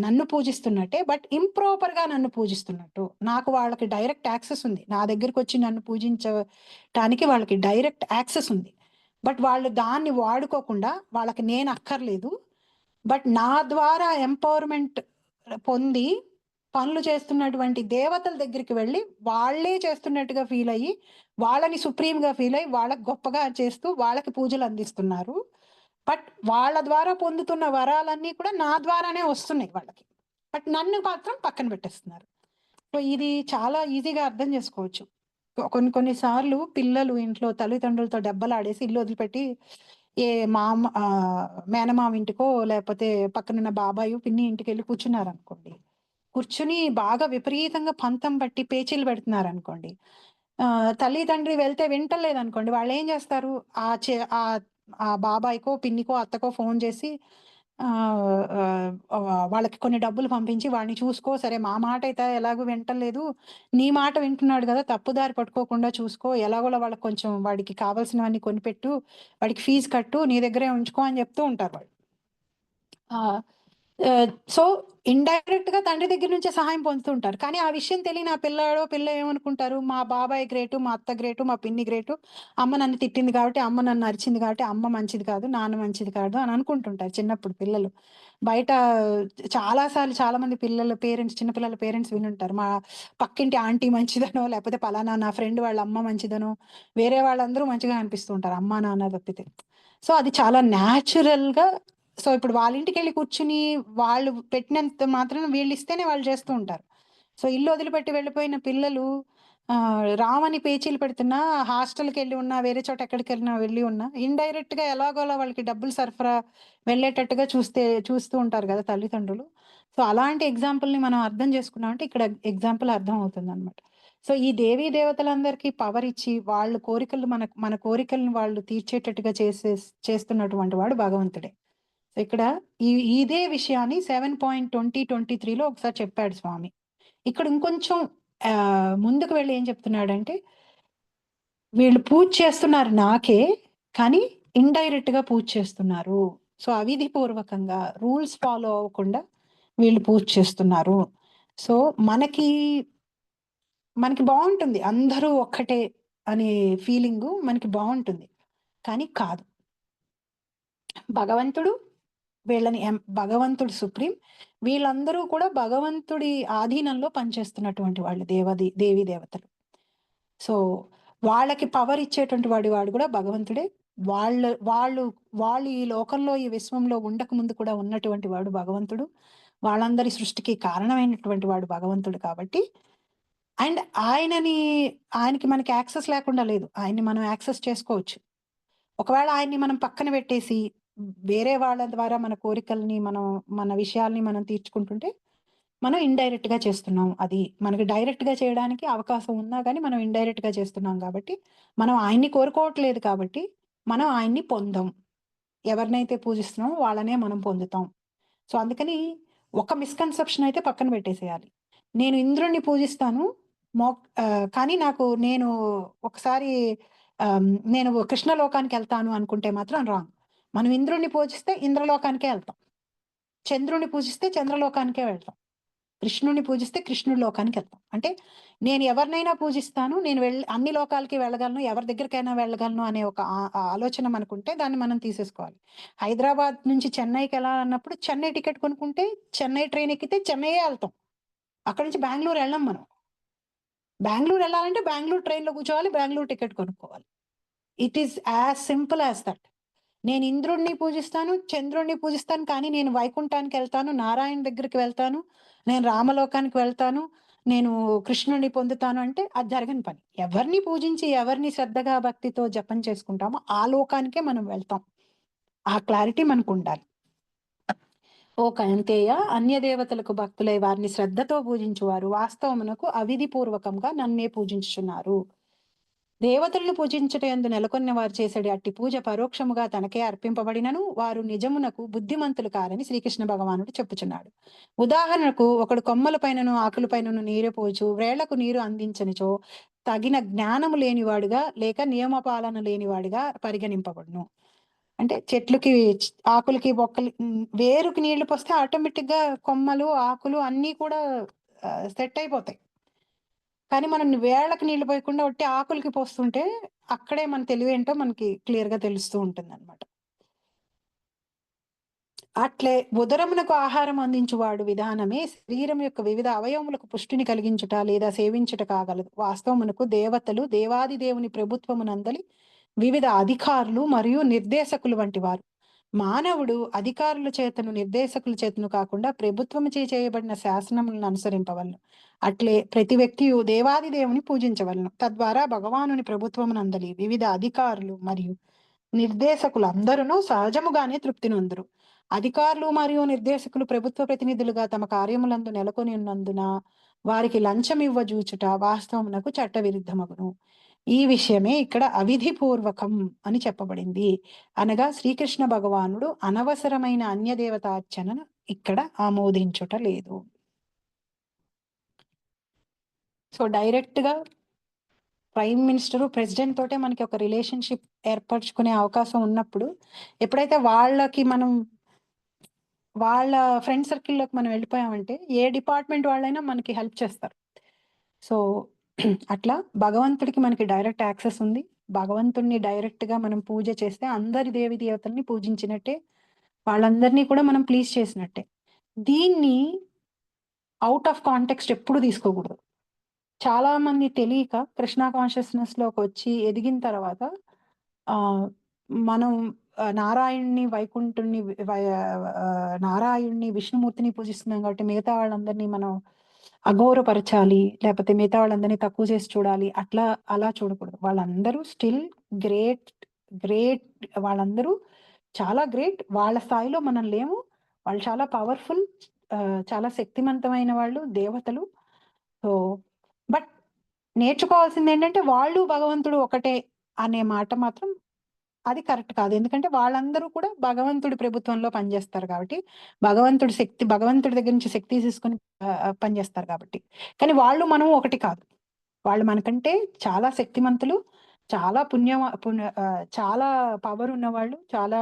నన్ను పూజిస్తున్నట్టే, బట్ ఇంప్రాపర్ గా నన్ను పూజిస్తున్నట్టు. నాకు వాళ్ళకి డైరెక్ట్ యాక్సెస్ ఉంది, నా దగ్గరికి వచ్చి నన్ను పూజించటానికి వాళ్ళకి డైరెక్ట్ యాక్సెస్ ఉంది. బట్ వాళ్ళు దాన్ని వాడుకోకుండా, వాళ్ళకి నేను అక్కర్లేదు, బట్ నా ద్వారా ఎంపవర్మెంట్ పొంది పనులు చేస్తున్నటువంటి దేవతల దగ్గరికి వెళ్ళి వాళ్ళే చేస్తున్నట్టుగా ఫీల్ అయ్యి, వాళ్ళని సుప్రీంగా ఫీల్ అయ్యి, వాళ్ళకి గొప్పగా చేస్తూ వాళ్ళకి పూజలు అందిస్తున్నారు. బట్ వాళ్ళ ద్వారా పొందుతున్న వరాలన్నీ కూడా నా ద్వారానే వస్తున్నాయి వాళ్ళకి, బట్ నన్ను మాత్రం పక్కన పెట్టేస్తున్నారు. సో ఇది చాలా ఈజీగా అర్థం చేసుకోవచ్చు. కొన్నిసార్లు పిల్లలు ఇంట్లో తల్లిదండ్రులతో దెబ్బలాడేసి ఇల్లు వదిలిపెట్టి మేనమామ ఇంటికో లేకపోతే పక్కనున్న బాబాయ్ పిన్ని ఇంటికి వెళ్ళి కూర్చున్నారు అనుకోండి. కూర్చుని బాగా విపరీతంగా పంతం బట్టి పేచీలు పెడుతున్నారు అనుకోండి. తల్లిదండ్రి వెళ్తే వింటలేదు అనుకోండి, వాళ్ళు ఏం చేస్తారు, ఆ బాబాయ్కో పిన్నికో అత్తకో ఫోన్ చేసి వాళ్ళకి కొన్ని డబ్బులు పంపించి వాడిని చూసుకో, సరే మా మాట అయితే ఎలాగో వింటలేదు, నీ మాట వింటున్నాడు కదా, తప్పుదారి పట్టుకోకుండా చూసుకో, ఎలాగోలా వాళ్ళకి కొంచెం వాడికి కావాల్సినవన్నీ కొనిపెట్టు, వాడికి ఫీజు కట్టు, నీ దగ్గరే ఉంచుకో అని చెప్తూ ఉంటారు వాళ్ళు. సో ఇండైరెక్ట్ గా తండ్రి దగ్గర నుంచే సహాయం పొందుతుంటారు. కానీ ఆ విషయం తెలియని ఆ పిల్ల ఏమనుకుంటారు, మా బాబాయ్ గ్రేటు, మా అత్త గ్రేటు, మా పిన్ని గ్రేటు, అమ్మ నన్ను తిట్టింది కాబట్టి, అమ్మ నన్ను అరిచింది కాబట్టి, అమ్మ మంచిది కాదు, నాన్న మంచిది కాదు అని అనుకుంటుంటారు చిన్నప్పుడు పిల్లలు. బయట చాలా సార్లు చాలా మంది చిన్న పిల్లల పేరెంట్స్ వినుంటారు. మా పక్కింటి ఆంటీ మంచిదనో, లేకపోతే పలానా నా ఫ్రెండ్ వాళ్ళ అమ్మ మంచిదనో, వేరే వాళ్ళందరూ మంచిగా అనిపిస్తూ ఉంటారు, అమ్మా నాన్న తప్పితే. సో అది చాలా న్యాచురల్ గా. సో ఇప్పుడు వాళ్ళ ఇంటికెళ్ళి కూర్చుని వాళ్ళు పెట్టినంత మాత్రం వీళ్ళు ఇస్తేనే వాళ్ళు చేస్తూ ఉంటారు. సో ఇల్లు వదిలిపెట్టి వెళ్ళిపోయిన పిల్లలు రామని పేచీలు పెడుతున్నా, హాస్టల్కి వెళ్ళి ఉన్నా, వేరే చోట ఎక్కడికి వెళ్ళినా వెళ్ళి ఉన్నా, ఇండైరెక్ట్ గా ఎలాగోలా వాళ్ళకి డబ్బులు సరఫరా వెళ్ళేటట్టుగా చూస్తూ ఉంటారు కదా తల్లిదండ్రులు. సో అలాంటి ఎగ్జాంపుల్ ని మనం అర్థం చేసుకున్నామంటే ఇక్కడ ఎగ్జాంపుల్ అర్థం అవుతుంది అనమాట. సో ఈ దేవీ దేవతలందరికీ పవర్ ఇచ్చి వాళ్ళ కోరికలు మన కోరికలను వాళ్ళు తీర్చేటట్టుగా చేస్తున్నటువంటి వాడు భగవంతుడే. సో ఇక్కడ ఇదే విషయాన్ని 7.2023లో ఒకసారి చెప్పాడు స్వామి. ఇక్కడ ఇంకొంచెం ముందుకు వెళ్ళి ఏం చెప్తున్నాడంటే, వీళ్ళు పూజ చేస్తున్నారు నాకే, కానీ ఇండైరెక్ట్ గా పూజ చేస్తున్నారు. సో అవిధి పూర్వకంగా రూల్స్ ఫాలో అవ్వకుండా వీళ్ళు పూజ చేస్తున్నారు. సో మనకి బాగుంటుంది అందరూ ఒక్కటే అనే ఫీలింగ్ మనకి బాగుంటుంది, కానీ కాదు. భగవంతుడు భగవంతుడు సుప్రీం, వీళ్ళందరూ కూడా భగవంతుడి ఆధీనంలో పనిచేస్తున్నటువంటి వాళ్ళు, దేవీ దేవతలు. సో వాళ్ళకి పవర్ ఇచ్చేటువంటి వాడు కూడా భగవంతుడే. వాళ్ళు వాళ్ళు వాళ్ళు ఈ లోకంలో ఈ విశ్వంలో ఉండక ముందు కూడా ఉన్నటువంటి వాడు భగవంతుడు. వాళ్ళందరి సృష్టికి కారణమైనటువంటి వాడు భగవంతుడు కాబట్టి, అండ్ ఆయనకి మనకి యాక్సెస్ లేకుండా లేదు, ఆయన్ని మనం యాక్సెస్ చేసుకోవచ్చు. ఒకవేళ ఆయన్ని మనం పక్కన పెట్టేసి వేరే వాళ్ళ ద్వారా మన కోరికల్ని మన విషయాల్ని మనం తీర్చుకుంటుంటే మనం ఇండైరెక్ట్ గా చేస్తున్నాం. అది మనకి డైరెక్ట్ గా చేయడానికి అవకాశం ఉన్నా కానీ మనం ఇండైరెక్ట్ గా చేస్తున్నాం కాబట్టి, మనం ఆయన్ని కోరుకోవట్లేదు కాబట్టి మనం ఆయన్ని పొందాం. ఎవరినైతే పూజిస్తున్నామో వాళ్ళనే మనం పొందుతాం. సో అందుకని ఒక మిస్కన్సెప్షన్ అయితే పక్కన పెట్టేసేయాలి. నేను ఇంద్రుణ్ణి పూజిస్తాను, కానీ నేను ఒకసారి నేను కృష్ణలోకానికి వెళ్తాను అనుకుంటే మాత్రం రాంగ్. మనం ఇంద్రుణ్ణి పూజిస్తే ఇంద్రలోకానికే వెళ్తాం, చంద్రుణ్ణి పూజిస్తే చంద్రలోకానికే వెళ్తాం, కృష్ణుని పూజిస్తే కృష్ణుడి లోకానికి వెళ్తాం. అంటే నేను ఎవరినైనా పూజిస్తాను, నేను అన్ని లోకాలకి వెళ్ళగలను, ఎవరి దగ్గరికైనా వెళ్ళగలను అనే ఒక ఆలోచన మనకుంటే దాన్ని మనం తీసేసుకోవాలి. హైదరాబాద్ నుంచి చెన్నైకి వెళ్ళాలన్నప్పుడు చెన్నై టికెట్ కొనుక్కుంటే చెన్నై ట్రైన్ ఎక్కితే చెన్నైయే వెళ్తాం, అక్కడి నుంచి బెంగళూరు వెళ్ళాం మనం. బెంగళూరు వెళ్ళాలంటే బెంగళూరు ట్రైన్లో కూర్చోవాలి, బెంగళూరు టికెట్ కొనుక్కోవాలి. It is as simple as that. నేను ఇంద్రుడిని పూజిస్తాను, చంద్రుడిని పూజిస్తాను, కానీ నేను వైకుంఠానికి వెళ్తాను, నారాయణ దగ్గరికి వెళ్తాను, నేను రామలోకానికి వెళ్తాను, నేను కృష్ణుడిని పొందుతాను అంటే అది జరగని పని. ఎవరిని పూజించి ఎవరిని శ్రద్ధగా భక్తితో జపం చేసుకుంటామో ఆ లోకానికే మనం వెళ్తాం. ఆ క్లారిటీ మనకు ఉండాలి. ఓ కైంతేయ, అన్య దేవతలకు భక్తులై వారిని శ్రద్ధతో పూజించువారు వాస్తవమునకు అవిధి పూర్వకంగా నన్నే పూజించుచున్నారు. దేవతలను పూజించుటయందు నెలకొన్న వారు చేసేది అట్టి పూజ పరోక్షముగా తనకే అర్పింపబడినను వారు నిజమునకు బుద్ధిమంతులు కారని శ్రీకృష్ణ భగవానుడు చెప్పుచున్నాడు. ఉదాహరణకు ఒకడు కొమ్మల పైనను ఆకుల పైనను నీరు పోచు వేళ్లకు నీరు అందించనిచో తగిన జ్ఞానము లేనివాడుగా లేక నియమపాలన లేనివాడిగా పరిగణింపబడును. అంటే చెట్లకి ఆకులకి వేరుకి నీళ్లు పోస్తే ఆటోమేటిక్ గా కొమ్మలు ఆకులు అన్నీ కూడా సెట్ అయిపోతాయి. కానీ మనం వేళ్ళకి నీళ్లు పోయకుండా ఒట్టి ఆకులకి పోస్తుంటే అక్కడే మన తెలివేంటో మనకి క్లియర్ గా తెలుస్తూ ఉంటుంది అనమాట. అట్లే ఉదరమునకు ఆహారం అందించువాడు విధానమే శరీరం యొక్క వివిధ అవయవములకు పుష్టిని కలిగించుట లేదా సేవించుట కాగలదు. వాస్తవమునకు దేవతలు దేవాది దేవుని ప్రభుత్వమునందలి వివిధ అధికారులు మరియు నిర్దేశకులు వంటి వారు. మానవుడు అధికారుల చేతను నిర్దేశకుల చేతను కాకుండా ప్రభుత్వము చేయబడిన శాసనములను అనుసరింపవలను. అట్లే ప్రతి వ్యక్తియు దేవాది దేవుని పూజించవలను. తద్వారా భగవానుని ప్రభుత్వమునందలి వివిధ అధికారులు మరియు నిర్దేశకులు అందరూ సహజముగానే తృప్తి నొందురు. అధికారులు మరియు నిర్దేశకులు ప్రభుత్వ ప్రతినిధులుగా తమ కార్యములందు నెలకొని ఉన్నందున వారికి లంచం ఇవ్వజూచుట వాస్తవమునకు చట్ట విరుద్ధమగును. ఈ విషయమే ఇక్కడ అవిధి పూర్వకం అని చెప్పబడింది. అనగా శ్రీకృష్ణ భగవానుడు అనవసరమైన అన్యదేవతార్చనను ఇక్కడ ఆమోదించుట లేదు. సో డైరెక్ట్ గా ప్రైమ్ మినిస్టర్ ప్రెసిడెంట్ తోటే మనకి ఒక రిలేషన్షిప్ ఏర్పరచుకునే అవకాశం ఉన్నప్పుడు, ఎప్పుడైతే వాళ్ళకి మనం వాళ్ళ ఫ్రెండ్ సర్కిల్‌లోకి మనం వెళ్ళిపోయామంటే ఏ డిపార్ట్‌మెంట్ వాళ్ళైనా మనకి హెల్ప్ చేస్తారు. సో, అట్లా భగవంతుడికి మనకి డైరెక్ట్ యాక్సెస్ ఉంది. భగవంతుడిని డైరెక్ట్‌గా మనం పూజ చేస్తే అందరి దేవి దేవతల్ని పూజించినట్టే. వాళ్ళందరినీ కూడా మనం ప్లీజ్ చేసినట్టే. దీన్ని ఔట్ ఆఫ్ కాంటెక్స్ట్ ఎప్పుడు తీసుకోకూడదు. చాలా మంది తెలియక కృష్ణ కాన్షియస్‌నెస్‌లోకొచ్చి ఎదిగిన తర్వాత ఆహ్, మనం నారాయణ్‌ని, వైకుంఠుడిని నారాయణ్‌ని, విష్ణుమూర్తిని పూజిస్తున్నాం కాబట్టి మిగతా వాళ్ళందరినీ మనం అగౌరవపరచాలి. లేపోతే మిగతా వాళ్ళందరినీ తక్కువ చేసి చూడాలి. అలా చూడకూడదు. వాళ్ళందరూ స్టిల్ గ్రేట్, గ్రేట్ వాళ్ళందరూ చాలా గ్రేట్. వాళ్ళ స్థాయిలో మనం లేము. వాళ్ళు చాలా పవర్‌ఫుల్, చాలా శక్తివంతమైన వాళ్ళు, దేవతలు. సో, బట్ నేర్చుకోవాల్సిందేంటంటే వాళ్ళు భగవంతుడు ఒకటే అనే మాట మాత్రం అది కరెక్ట్ కాదు. ఎందుకంటే వాళ్ళందరూ కూడా భగవంతుడి ప్రభుత్వంలో పనిచేస్తారు కాబట్టి, భగవంతుడి దగ్గర నుంచి శక్తి తీసుకొని పనిచేస్తారు కాబట్టి. కానీ వాళ్ళు, మనం ఒకటి కాదు. వాళ్ళు మనకంటే చాలా శక్తిమంతులు, చాలా చాలా పవర్ ఉన్నవాళ్ళు, చాలా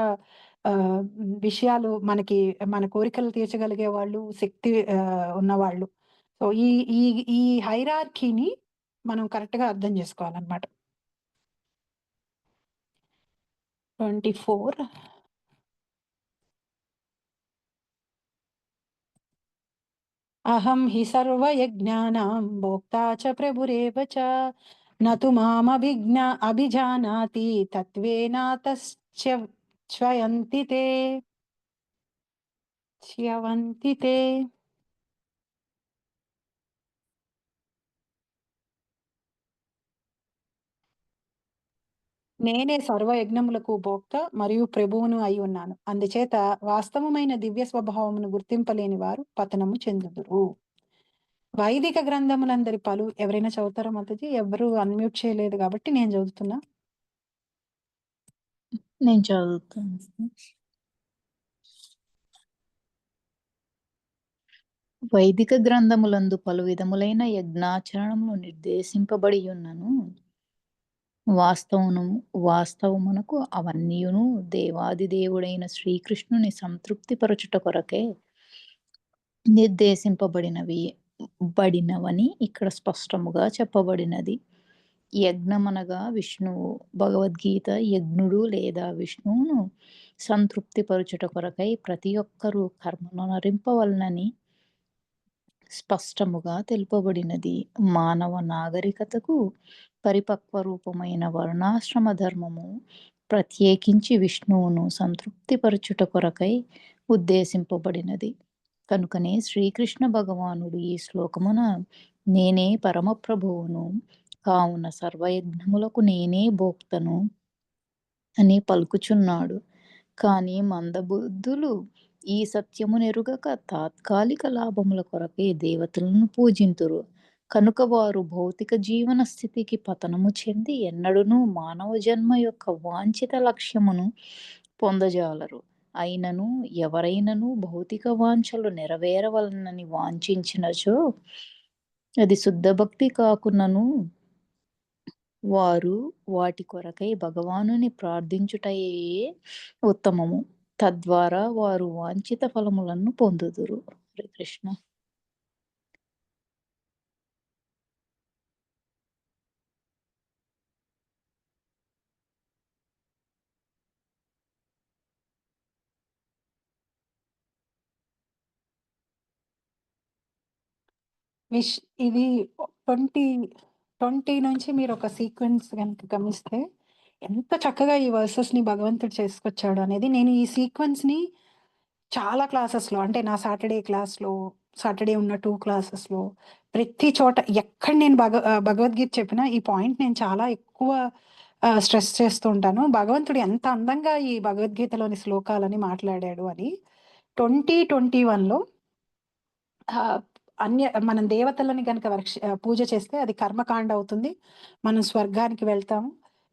విషయాలు మన కోరికలు తీర్చగలిగే వాళ్ళు, శక్తి ఉన్నవాళ్ళు. సో, ఈ ఈ ఈ హైరార్కీని మనం కరెక్ట్‌గా అర్థం చేసుకోవాలన్నమాట. 24 అహం హి సర్వయజ్ఞానాం భోక్తా చ ప్రభురేవ చ న తు అభిజానాతి తత్వేనాతశ్చ్యవంతి తే చ్యవంతి తే. నేనే సర్వయజ్ఞములకు భోక్త మరియు ప్రభువును అయి ఉన్నాను. అందుచేత వాస్తవమైన దివ్య స్వభావమును గుర్తింపలేని వారు పతనము చెందుదురు. వైదిక గ్రంథములందరి ఎవరైనా చదువుతారా మాతాజీ? ఎవరు అన్మ్యూట్ చేయలేదు కాబట్టి నేను చదువుతున్నా. నేను చదువుతాను. వైదిక గ్రంథములందు పలు విధములైన యజ్ఞాచరణములు నిర్దేశింపబడి ఉన్నను. వాస్తవమునకు అవన్నీయును దేవాది దేవుడైన శ్రీకృష్ణుని సంతృప్తిపరచుట కొరకే బడినవని ఇక్కడ స్పష్టముగా చెప్పబడినది. యజ్ఞమనగా విష్ణువు. భగవద్గీత యజ్ఞుడు లేదా విష్ణువును సంతృప్తిపరచుట కొరకై ప్రతి ఒక్కరూ కర్మను నరింపవలనని స్పష్టముగా తెలుపబడినది. మానవ నాగరికతకు పరిపక్వ రూపమైన వర్ణాశ్రమ ధర్మము ప్రత్యేకించి విష్ణువును సంతృప్తిపరచుట కొరకై ఉద్దేశింపబడినది. కనుకనే శ్రీకృష్ణ భగవానుడు ఈ శ్లోకమున నేనే పరమప్రభువును, కావున సర్వయజ్ఞములకు నేనే భోక్తను అని పలుకుచున్నాడు. కానీ మందబుద్ధులు ఈ సత్యమునెరుగక తాత్కాలిక లాభముల కొరకే దేవతలను పూజింతురు. కనుక వారు భౌతిక జీవన స్థితికి పతనము చెంది ఎన్నడూనూ మానవ జన్మ యొక్క వాంఛిత లక్ష్యమును పొందజాలరు. అయినను ఎవరైనను భౌతిక వాంఛలు నెరవేరవలనని వాంఛించినచో అది శుద్ధ భక్తి కాకున్నను వారు వాటి కొరకై భగవానుని ప్రార్థించుటయే ఉత్తమము. తద్వారా వారు వాంఛిత ఫలములను పొందుదురు. హరే కృష్ణ. ఇది 20 నుంచి మీరు ఒక సీక్వెన్స్ గనుక గమనిస్తే ఎంత చక్కగా ఈ వర్సెస్‌ని భగవంతుడు చేసుకొచ్చాడు అనేది, నేను ఈ సీక్వెన్స్‌ని చాలా క్లాసెస్‌లో, అంటే నా సాటర్డే ఉన్న 2 క్లాసెస్‌లో ప్రతి చోట ఎక్కడ నేను భగవద్గీత చెప్పినా ఈ పాయింట్ నేను చాలా ఎక్కువ స్ట్రెస్ చేస్తూ ఉంటాను. భగవంతుడు ఎంత అందంగా ఈ భగవద్గీతలోని శ్లోకాలని మాట్లాడాడు అని. 2021లో మనం దేవతలని గనక పూజ చేస్తే అది కర్మకాండ అవుతుంది. మనం స్వర్గానికి వెళ్తాము.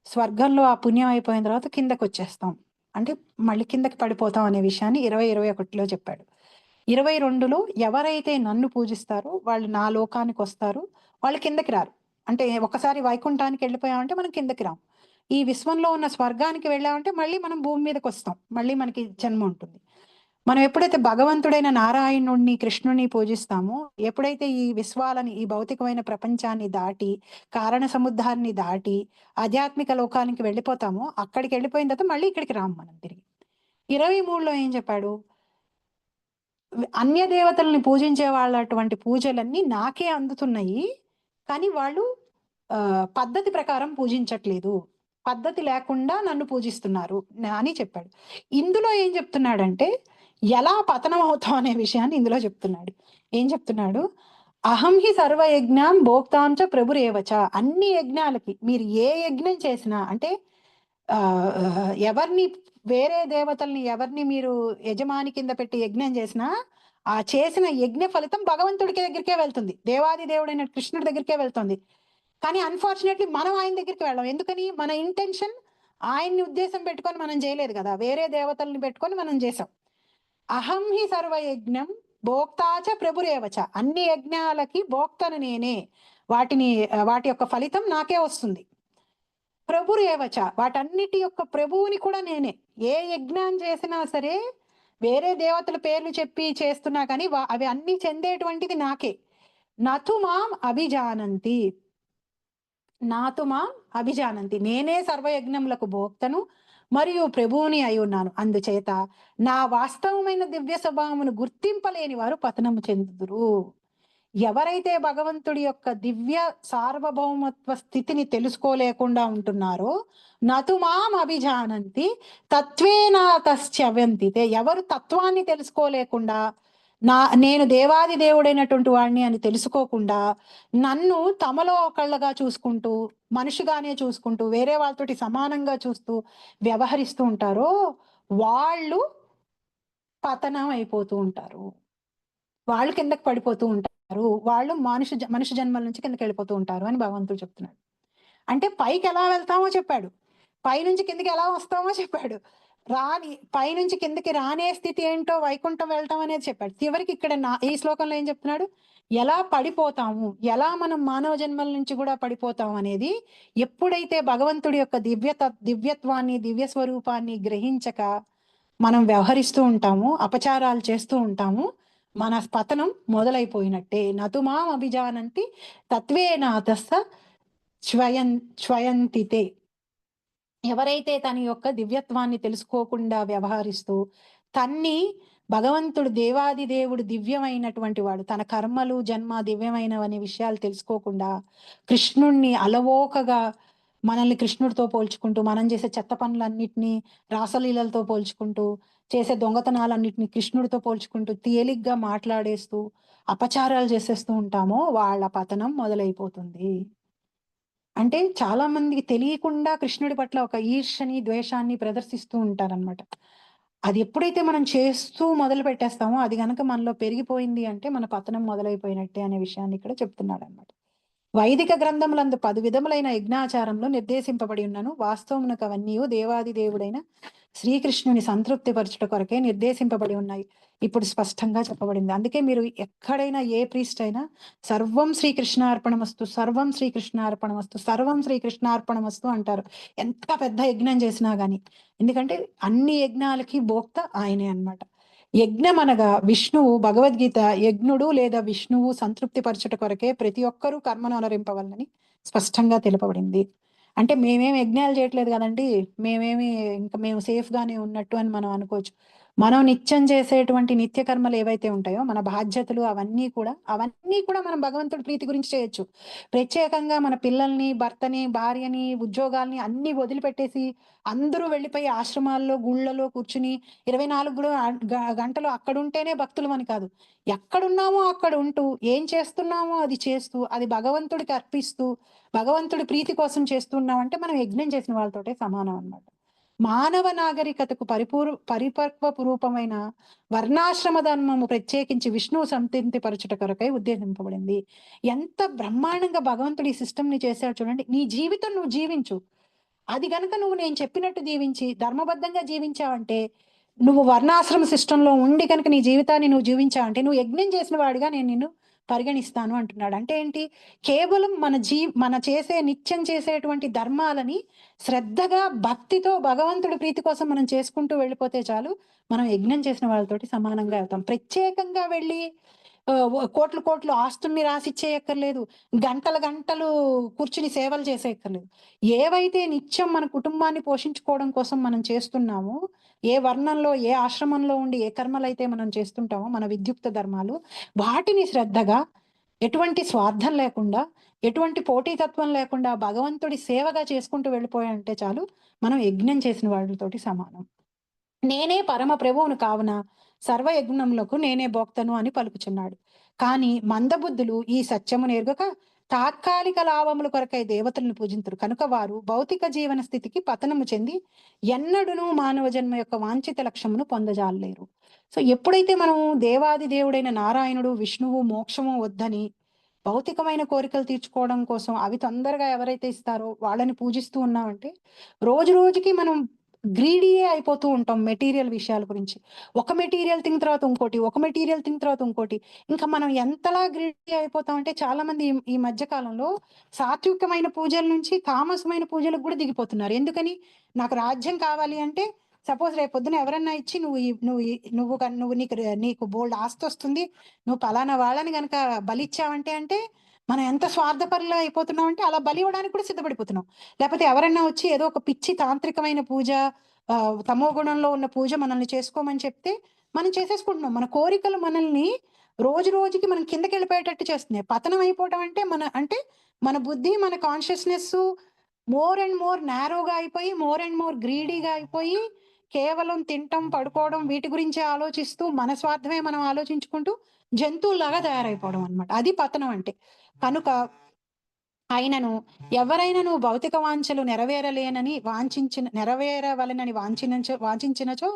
స్వర్గంలో ఆ పుణ్యం అయిపోయిన తర్వాత కిందకొచ్చేస్తాం. అంటే మళ్ళీ కిందకి పడిపోతాం అనే విషయాన్ని 2021లో చెప్పాడు. 22లో ఎవరైతే నన్ను పూజిస్తారో వాళ్ళు నా లోకానికొస్తారు. వాళ్ళు కిందకి రారు. అంటే ఒకసారి వైకుంఠానికి వెళ్ళిపోయామంటే మనం కిందకి రాం. ఈ విశ్వంలో ఉన్న స్వర్గానికి వెళ్ళామంటే మళ్ళీ మనం భూమి మీదకొస్తాం. మళ్ళీ మనకి జన్మ ఉంటుంది. మనం ఎప్పుడైతే భగవంతుడైన నారాయణుడిని కృష్ణుడిని పూజిస్తామో, ఎప్పుడైతే ఈ విశ్వాలని ఈ భౌతికమైన ప్రపంచాన్ని దాటి కారణ సముద్రాన్ని దాటి ఆధ్యాత్మిక లోకానికి వెళ్ళిపోతామో, అక్కడికి వెళ్ళిపోయిన తర్వాత మళ్ళీ ఇక్కడికి రాము మనం తిరిగి. 23లో ఏం చెప్పాడు? అన్య దేవతల్ని పూజించే వాళ్ళటువంటి పూజలన్నీ నాకే అందుతున్నాయి, కానీ వాళ్ళు పద్ధతి ప్రకారం పూజించట్లేదు, పద్ధతి లేకుండా నన్ను పూజిస్తున్నారు అని చెప్పాడు. ఇందులో ఏం చెప్తున్నాడంటే ఎలా పతనం అవుతాం అనే విషయాన్ని ఇందులో చెప్తున్నాడు. ఏం చెప్తున్నాడు? అహం హి సర్వయజ్ఞాం భోక్తాంచ ప్రభురేవచ. అన్ని యజ్ఞాలకి మీరు ఏ యజ్ఞం చేసినా, అంటే ఎవరిని, వేరే దేవతల్ని ఎవరిని మీరు యజమాని కింద పెట్టి యజ్ఞం చేసినా, ఆ చేసిన యజ్ఞ ఫలితం భగవంతుడికి దగ్గరికే వెళ్తుంది, దేవాది దేవుడైన కృష్ణుడి దగ్గరికే వెళ్తుంది. కానీ అన్ఫార్చునేట్లీ మనం ఆయన దగ్గరికి వెళ్ళాం. ఎందుకని? మన ఇంటెన్షన్ ఆయన్ని ఉద్దేశం పెట్టుకొని మనం చేయలేదు కదా, వేరే దేవతల్ని పెట్టుకొని మనం చేసాం. అహం హి సర్వయజ్ఞం భోక్తాచ ప్రభురేవచ. అన్ని యజ్ఞాలకి భోక్తను నేనే, వాటి యొక్క ఫలితం నాకే వస్తుంది. ప్రభురేవచ, వాటన్నిటి యొక్క ప్రభువుని కూడా నేనే. ఏ యజ్ఞం చేసినా సరే వేరే దేవతల పేర్లు చెప్పి చేస్తున్నా కానీ అవి అన్ని చెందేటువంటిది నాకే. నతు మాం అభిజానంతి, నాతు మాం అభిజానంతి, నేనే సర్వయజ్ఞములకు భోక్తను మరియు ప్రభువుని అయి ఉన్నాను. అందుచేత నా వాస్తవమైన దివ్య స్వభావమును గుర్తింపలేని వారు పతనము చెందుదురు. ఎవరైతే భగవంతుడి యొక్క దివ్య సార్వభౌమత్వ స్థితిని తెలుసుకోలేకుండా ఉంటున్నారో, నతు మాం అభిజానంతి తత్వేనా తస్యవ్యంతితే, ఎవరు తత్వాన్ని తెలుసుకోలేకుండా నేను దేవాది దేవుడైనటువంటి వాడిని అని తెలుసుకోకుండా నన్ను తమలో ఒకళ్ళగా చూసుకుంటూ, మనిషిగానే చూసుకుంటూ, వేరే వాళ్ళతోటి సమానంగా చూస్తూ వ్యవహరిస్తూ ఉంటారో వాళ్ళు పతనం అయిపోతూ ఉంటారు, వాళ్ళు కిందకి పడిపోతూ ఉంటారు, వాళ్ళు మనుషు జన్మల నుంచి కిందకి వెళ్ళిపోతూ ఉంటారు అని భగవంతుడు చెప్తున్నాడు. అంటే పైకి ఎలా వెళ్తామో చెప్పాడు, పైనుంచి కిందకి ఎలా వస్తామో చెప్పాడు, పైనుంచి కిందకి రానే స్థితి ఏంటో వైకుంఠం వెళ్ళటం అనేది చెప్పాడు. చివరికి ఇక్కడ ఈ శ్లోకంలో ఏం చెప్తున్నాడు? ఎలా పడిపోతాము, ఎలా మనం మానవ జన్మల నుంచి కూడా పడిపోతాం అనేది ఎప్పుడైతే భగవంతుడి యొక్క దివ్యత్వాన్ని, దివ్య స్వరూపాన్ని గ్రహించక మనం వ్యవహరిస్తూ ఉంటాము, అపచారాలు చేస్తూ ఉంటాము, మన పతనం మొదలైపోయినట్టే. నతుమాం అభిజానంతి తత్వేనాతస్స శ్వయంతితే. ఎవరైతే తన యొక్క దివ్యత్వాన్ని తెలుసుకోకుండా వ్యవహరిస్తూ తన్ని భగవంతుడు దేవాది దేవుడు దివ్యమైనటువంటి వాడు, తన కర్మలు జన్మ దివ్యమైనవనే విషయాలు తెలుసుకోకుండా కృష్ణుణ్ణి అలవోకగా మనల్ని కృష్ణుడితో పోల్చుకుంటూ, మనం చేసే చెత్త పనులన్నిటినీ రాసలీలలతో పోల్చుకుంటూ, చేసే దొంగతనాలన్నిటినీ కృష్ణుడితో పోల్చుకుంటూ తేలిగ్గా మాట్లాడేస్తూ అపచారాలు చేసేస్తూ ఉంటామో వాళ్ళ పతనం మొదలైపోతుంది. అంటే చాలా మందికి తెలియకుండా కృష్ణుడి పట్ల ఒక ఈర్ష్యని, ద్వేషాన్ని ప్రదర్శిస్తూ ఉంటారనమాట. అది ఎప్పుడైతే మనం చేస్తూ మొదలు పెట్టేస్తామో అది గనక మనలో పెరిగిపోయింది అంటే మన పతనం మొదలైపోయినట్టే అనే విషయాన్ని ఇక్కడ చెప్తున్నాడు అనమాట. వైదిక గ్రంథములందు 10 విధములైన యజ్ఞాచారంలో నిర్దేశింపబడి ఉన్నాను. వాస్తవమునకు అవన్నీ దేవాది దేవుడైన శ్రీకృష్ణుని సంతృప్తి పరచుట కొరకే నిర్దేశింపబడి ఉన్నాయి. ఇప్పుడు స్పష్టంగా చెప్పబడింది. అందుకే మీరు ఎక్కడైనా ఏ ప్రీస్ట్ అయినా సర్వం శ్రీకృష్ణార్పణమస్తు, సర్వం శ్రీకృష్ణార్పణమస్తు, సర్వం శ్రీకృష్ణార్పణమస్తు అంటారు, ఎంత పెద్ద యజ్ఞం చేసినా గాని. ఎందుకంటే అన్ని యజ్ఞాలకి భోక్త ఆయనే అన్నమాట. యజ్ఞం అనగా విష్ణువు, భగవద్గీత యజ్ఞుడు లేదా విష్ణువు సంతృప్తి పరచుట కొరకే ప్రతి ఒక్కరూ కర్మను అనుసరింపవలనని స్పష్టంగా తెలుపబడింది. అంటే మేమేమి యజ్ఞాలు చేయట్లేదు కదండి, ఇంకా మేము సేఫ్ గానే ఉన్నట్టు అని మనం అనుకోవచ్చు. మనం నిత్యం చేసేటువంటి నిత్య కర్మలు ఏవైతే ఉంటాయో మన బాధ్యతలు అవన్నీ కూడా మనం భగవంతుడి ప్రీతి గురించి చేయొచ్చు. ప్రత్యేకంగా మన పిల్లల్ని, భర్తని, భార్యని, ఉద్యోగాల్ని అన్ని వదిలిపెట్టేసి అందరూ వెళ్ళిపోయి ఆశ్రమాల్లో, గుళ్ళలో కూర్చుని 24 గంటలు అక్కడుంటేనే భక్తులు అని కాదు. ఎక్కడున్నామో అక్కడ ఉంటూ, ఏం చేస్తున్నామో అది చేస్తూ, అది భగవంతుడికి అర్పిస్తూ, భగవంతుడి ప్రీతి కోసం చేస్తున్నామంటే మనం యజ్ఞం చేసిన వాళ్ళతోటే సమానం అన్నమాట. మానవ నాగరికతకు పరిపక్వ రూపమైన వర్ణాశ్రమ ధర్మము ప్రత్యేకించి విష్ణువు సంతృప్తి పరచుట కొరకై ఉద్దేశింపబడింది. ఎంత బ్రహ్మాండంగా భగవంతుడు ఈ సిస్టమ్ ని చేశాడు చూడండి. నీ జీవితం నువ్వు జీవించు, అది గనక నువ్వు నేను చెప్పినట్టు జీవించి ధర్మబద్ధంగా జీవించావంటే, నువ్వు వర్ణాశ్రమ సిస్టంలో ఉండి కనుక నీ జీవితాన్ని నువ్వు జీవించావంటే నువ్వు యజ్ఞం చేసిన వాడిగా నేను నిన్ను పరిగణిస్తాను అంటున్నాడు. అంటే ఏంటి? కేవలం మన నిత్యం చేసేటువంటి ధర్మాలని శ్రద్ధగా, భక్తితో భగవంతుడి ప్రీతి కోసం మనం చేసుకుంటూ వెళ్ళిపోతే చాలు. మనం యజ్ఞం చేసిన వాళ్ళతోటి సమానంగా అవుతాం. ప్రత్యేకంగా వెళ్ళి కోట్లు కోట్లు ఆస్తుల్ని రాసిచ్చేయక్కర్లేదు. గంటలు గంటలు కూర్చుని సేవలు చేసేయక్కర్లేదు. ఏవైతే నిత్యం మన కుటుంబాన్ని పోషించుకోవడం కోసం మనం చేస్తున్నామో, ఏ వర్ణంలో, ఏ ఆశ్రమంలో ఉండి ఏ కర్మలైతే మనం చేస్తుంటామో మన విద్యుక్త ధర్మాలు, వాటిని శ్రద్ధగా, ఎటువంటి స్వార్థం లేకుండా, ఎటువంటి పోటీతత్వం లేకుండా భగవంతుడి సేవగా చేసుకుంటూ వెళ్ళిపోయాయంటే చాలు, మనం యజ్ఞం చేసిన వాళ్ళతోటి సమానం. నేనే పరమ ప్రభువును కావున సర్వయజ్ఞములకు నేనే భోక్తను అని పలుకుచున్నాడు. కాని మందబుద్ధులు ఈ సత్యము నేర్గక తాత్కాలిక లాభముల కొరకై దేవతలను పూజింతురు కనుక వారు భౌతిక జీవన స్థితికి పతనము చెంది ఎన్నడును మానవ జన్మ యొక్క వాంఛిత లక్ష్యమును పొందజాలలేరు. సో ఎప్పుడైతే మనం దేవాది దేవుడైన నారాయణుడు, విష్ణువు మోక్షము వద్దని భౌతికమైన కోరికలు తీర్చుకోవడం కోసం అవి తొందరగా ఎవరైతే ఇస్తారో వాళ్ళని పూజిస్తూ ఉన్నామంటే, రోజు రోజుకి మనం గ్రీడీయే అయిపోతూ ఉంటాం మెటీరియల్ విషయాల గురించి. ఒక మెటీరియల్ థింగ్ తర్వాత ఇంకోటి, ఒక మెటీరియల్ థింగ్ తర్వాత ఇంకోటి. ఇంకా మనం ఎంతలా గ్రీడీ అయిపోతాం అంటే, చాలా మంది ఈ మధ్య కాలంలో సాత్వికమైన పూజల నుంచి తామసమైన పూజలకు కూడా దిగిపోతున్నారు. ఎందుకని? నాకు రాజ్యం కావాలి అంటే, సపోజ్ రేపు పొద్దున ఎవరన్నా ఇచ్చి నువ్వు నీకు బోల్డ్ ఆస్తి వస్తుంది, నువ్వు పలానా వాళ్ళని గనక బలిచ్చావంటే మనం ఎంత స్వార్థపరులు అయిపోతున్నాం అంటే, అలా బలి ఇవ్వడానికి కూడా సిద్ధపడిపోతున్నాం. లేకపోతే ఎవరైనా వచ్చి ఏదో ఒక పిచ్చి తాంత్రికమైన పూజ, తమో గుణంలో ఉన్న పూజ మనల్ని చేసుకోమని చెప్తే మనం చేసేసుకుంటున్నాం. మన కోరికలు మనల్ని రోజు రోజుకి మనం కిందకి వెళ్ళిపోయేటట్టు చేస్తున్నాయి. పతనం అయిపోవటం అంటే మన బుద్ధి, మన కాన్షియస్నెస్ మోర్ అండ్ మోర్ నారోగా అయిపోయి, మోర్ అండ్ మోర్ గ్రీడీగా అయిపోయి, కేవలం తింటం, పడుకోవడం వీటి గురించే ఆలోచిస్తూ, మన స్వార్థమే మనం ఆలోచించుకుంటూ జంతువుల్లాగా తయారైపోవడం అన్నమాట. అది పతనం అంటే. కనుక అయినను ఎవరైనను భౌతిక వాంఛలు నెరవేరవలెనని వాంఛించినచో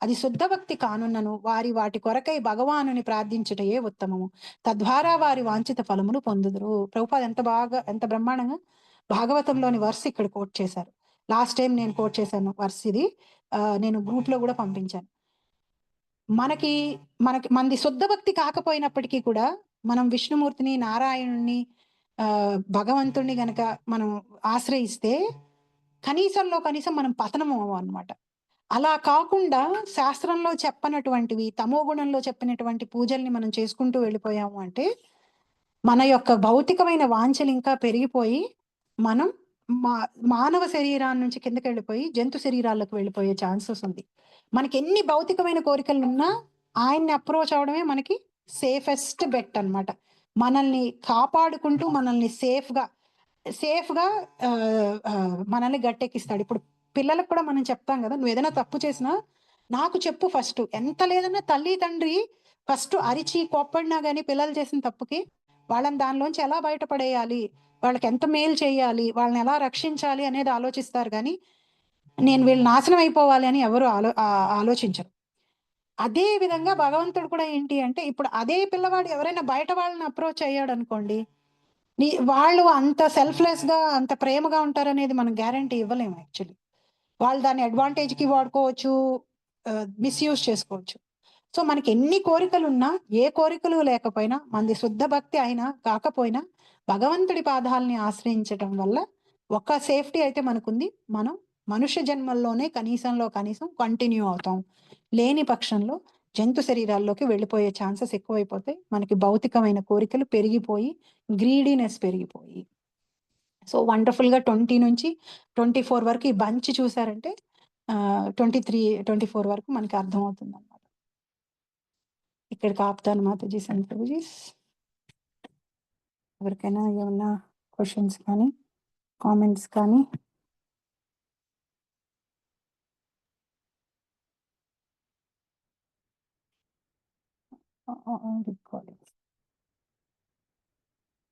అది శుద్ధ భక్తి కానున్నను వాటి కొరకై భగవానుని ప్రార్థించుటయే ఉత్తమము. తద్వారా వారి వాంఛిత ఫలములు పొందుదురు. ప్రభుపాద ఎంత బ్రహ్మాండంగా భాగవతంలోని వర్స్ ఇక్కడ కోట్ చేశారు. లాస్ట్ టైం నేను కోట్ చేశాను వర్స్ ఇది. నేను గ్రూప్ లో కూడా పంపించాను. మనది శుద్ధ భక్తి కాకపోయినప్పటికీ కూడా మనం విష్ణుమూర్తిని, నారాయణుణ్ణి, భగవంతుణ్ణి గనక మనం ఆశ్రయిస్తే కనీసంలో కనీసం మనం పతనము అన్నమాట. అలా కాకుండా శాస్త్రంలో చెప్పనటువంటివి, తమో గుణంలో చెప్పినటువంటి పూజల్ని మనం చేసుకుంటూ వెళ్ళిపోయాము అంటే మన యొక్క భౌతికమైన వాంఛలు ఇంకా పెరిగిపోయి మనం మానవ శరీరాన్ని నుంచి కిందకి వెళ్ళిపోయి జంతు శరీరాలకు వెళ్ళిపోయే ఛాన్సెస్ ఉంది. మనకి ఎన్ని భౌతికమైన కోరికలు ఉన్నా ఆయన్ని అప్రోచ్ అవడమే మనకి సేఫెస్ట్ బెట్ అన్నమాట. మనల్ని కాపాడుకుంటూ మనల్ని సేఫ్గా మనల్ని గట్టెక్కిస్తాడు. ఇప్పుడు పిల్లలకు కూడా మనం చెప్తాం కదా, నువ్వు ఏదైనా తప్పు చేసినా నాకు చెప్పు ఫస్ట్. ఎంత లేదన్నా తల్లి తండ్రి ఫస్ట్ అరిచి కోప్పడినా గానీ పిల్లలు చేసిన తప్పుకి వాళ్ళని దానిలోంచి ఎలా బయటపడేయాలి, వాళ్ళకి ఎంత మేలు చేయాలి, వాళ్ళని ఎలా రక్షించాలి అనేది ఆలోచిస్తారు. కానీ నేను వీళ్ళు నాశనం అయిపోవాలి అని ఎవరు ఆలోచించరు. అదే విధంగా భగవంతుడు కూడా ఏంటి అంటే, ఇప్పుడు అదే పిల్లవాడు ఎవరైనా బయట వాళ్ళని అప్రోచ్ అయ్యాడు అనుకోండి, వాళ్ళు అంత సెల్ఫ్లెస్ గా, అంత ప్రేమగా ఉంటారనేది మనం గ్యారంటీ ఇవ్వలేము. యాక్చువల్లీ వాళ్ళు దాన్ని అడ్వాంటేజ్ కి వాడుకోవచ్చు, మిస్యూజ్ చేసుకోవచ్చు. సో మనకి ఎన్ని కోరికలు ఉన్నా, ఏ కోరికలు లేకపోయినా, మనది శుద్ధ భక్తి అయినా కాకపోయినా భగవంతుడి పాదాలని ఆశ్రయించటం వల్ల ఒక సేఫ్టీ అయితే మనకుంది. మనం మనుష్య జన్మల్లోనే కనీసం కంటిన్యూ అవుతాం. లేని పక్షంలో జంతు శరీరాల్లోకి వెళ్ళిపోయే ఛాన్సెస్ ఎక్కువైపోతాయి. మనకి భౌతికమైన కోరికలు పెరిగిపోయి, గ్రీడీనెస్ పెరిగిపోయి. సో వండర్ఫుల్ గా 20 నుంచి 24 వరకు ఈ బంచ్ చూసారంటే 23-24 వరకు మనకి అర్థమవుతుంది అన్నమాట. ఇక్కడికి ఆపుతాను మాతాజీ, సంతోజీస్. ఎవరికైనా ఏమన్నా క్వశ్చన్స్ కానీ కామెంట్స్ కానీ? రికార్డింగ్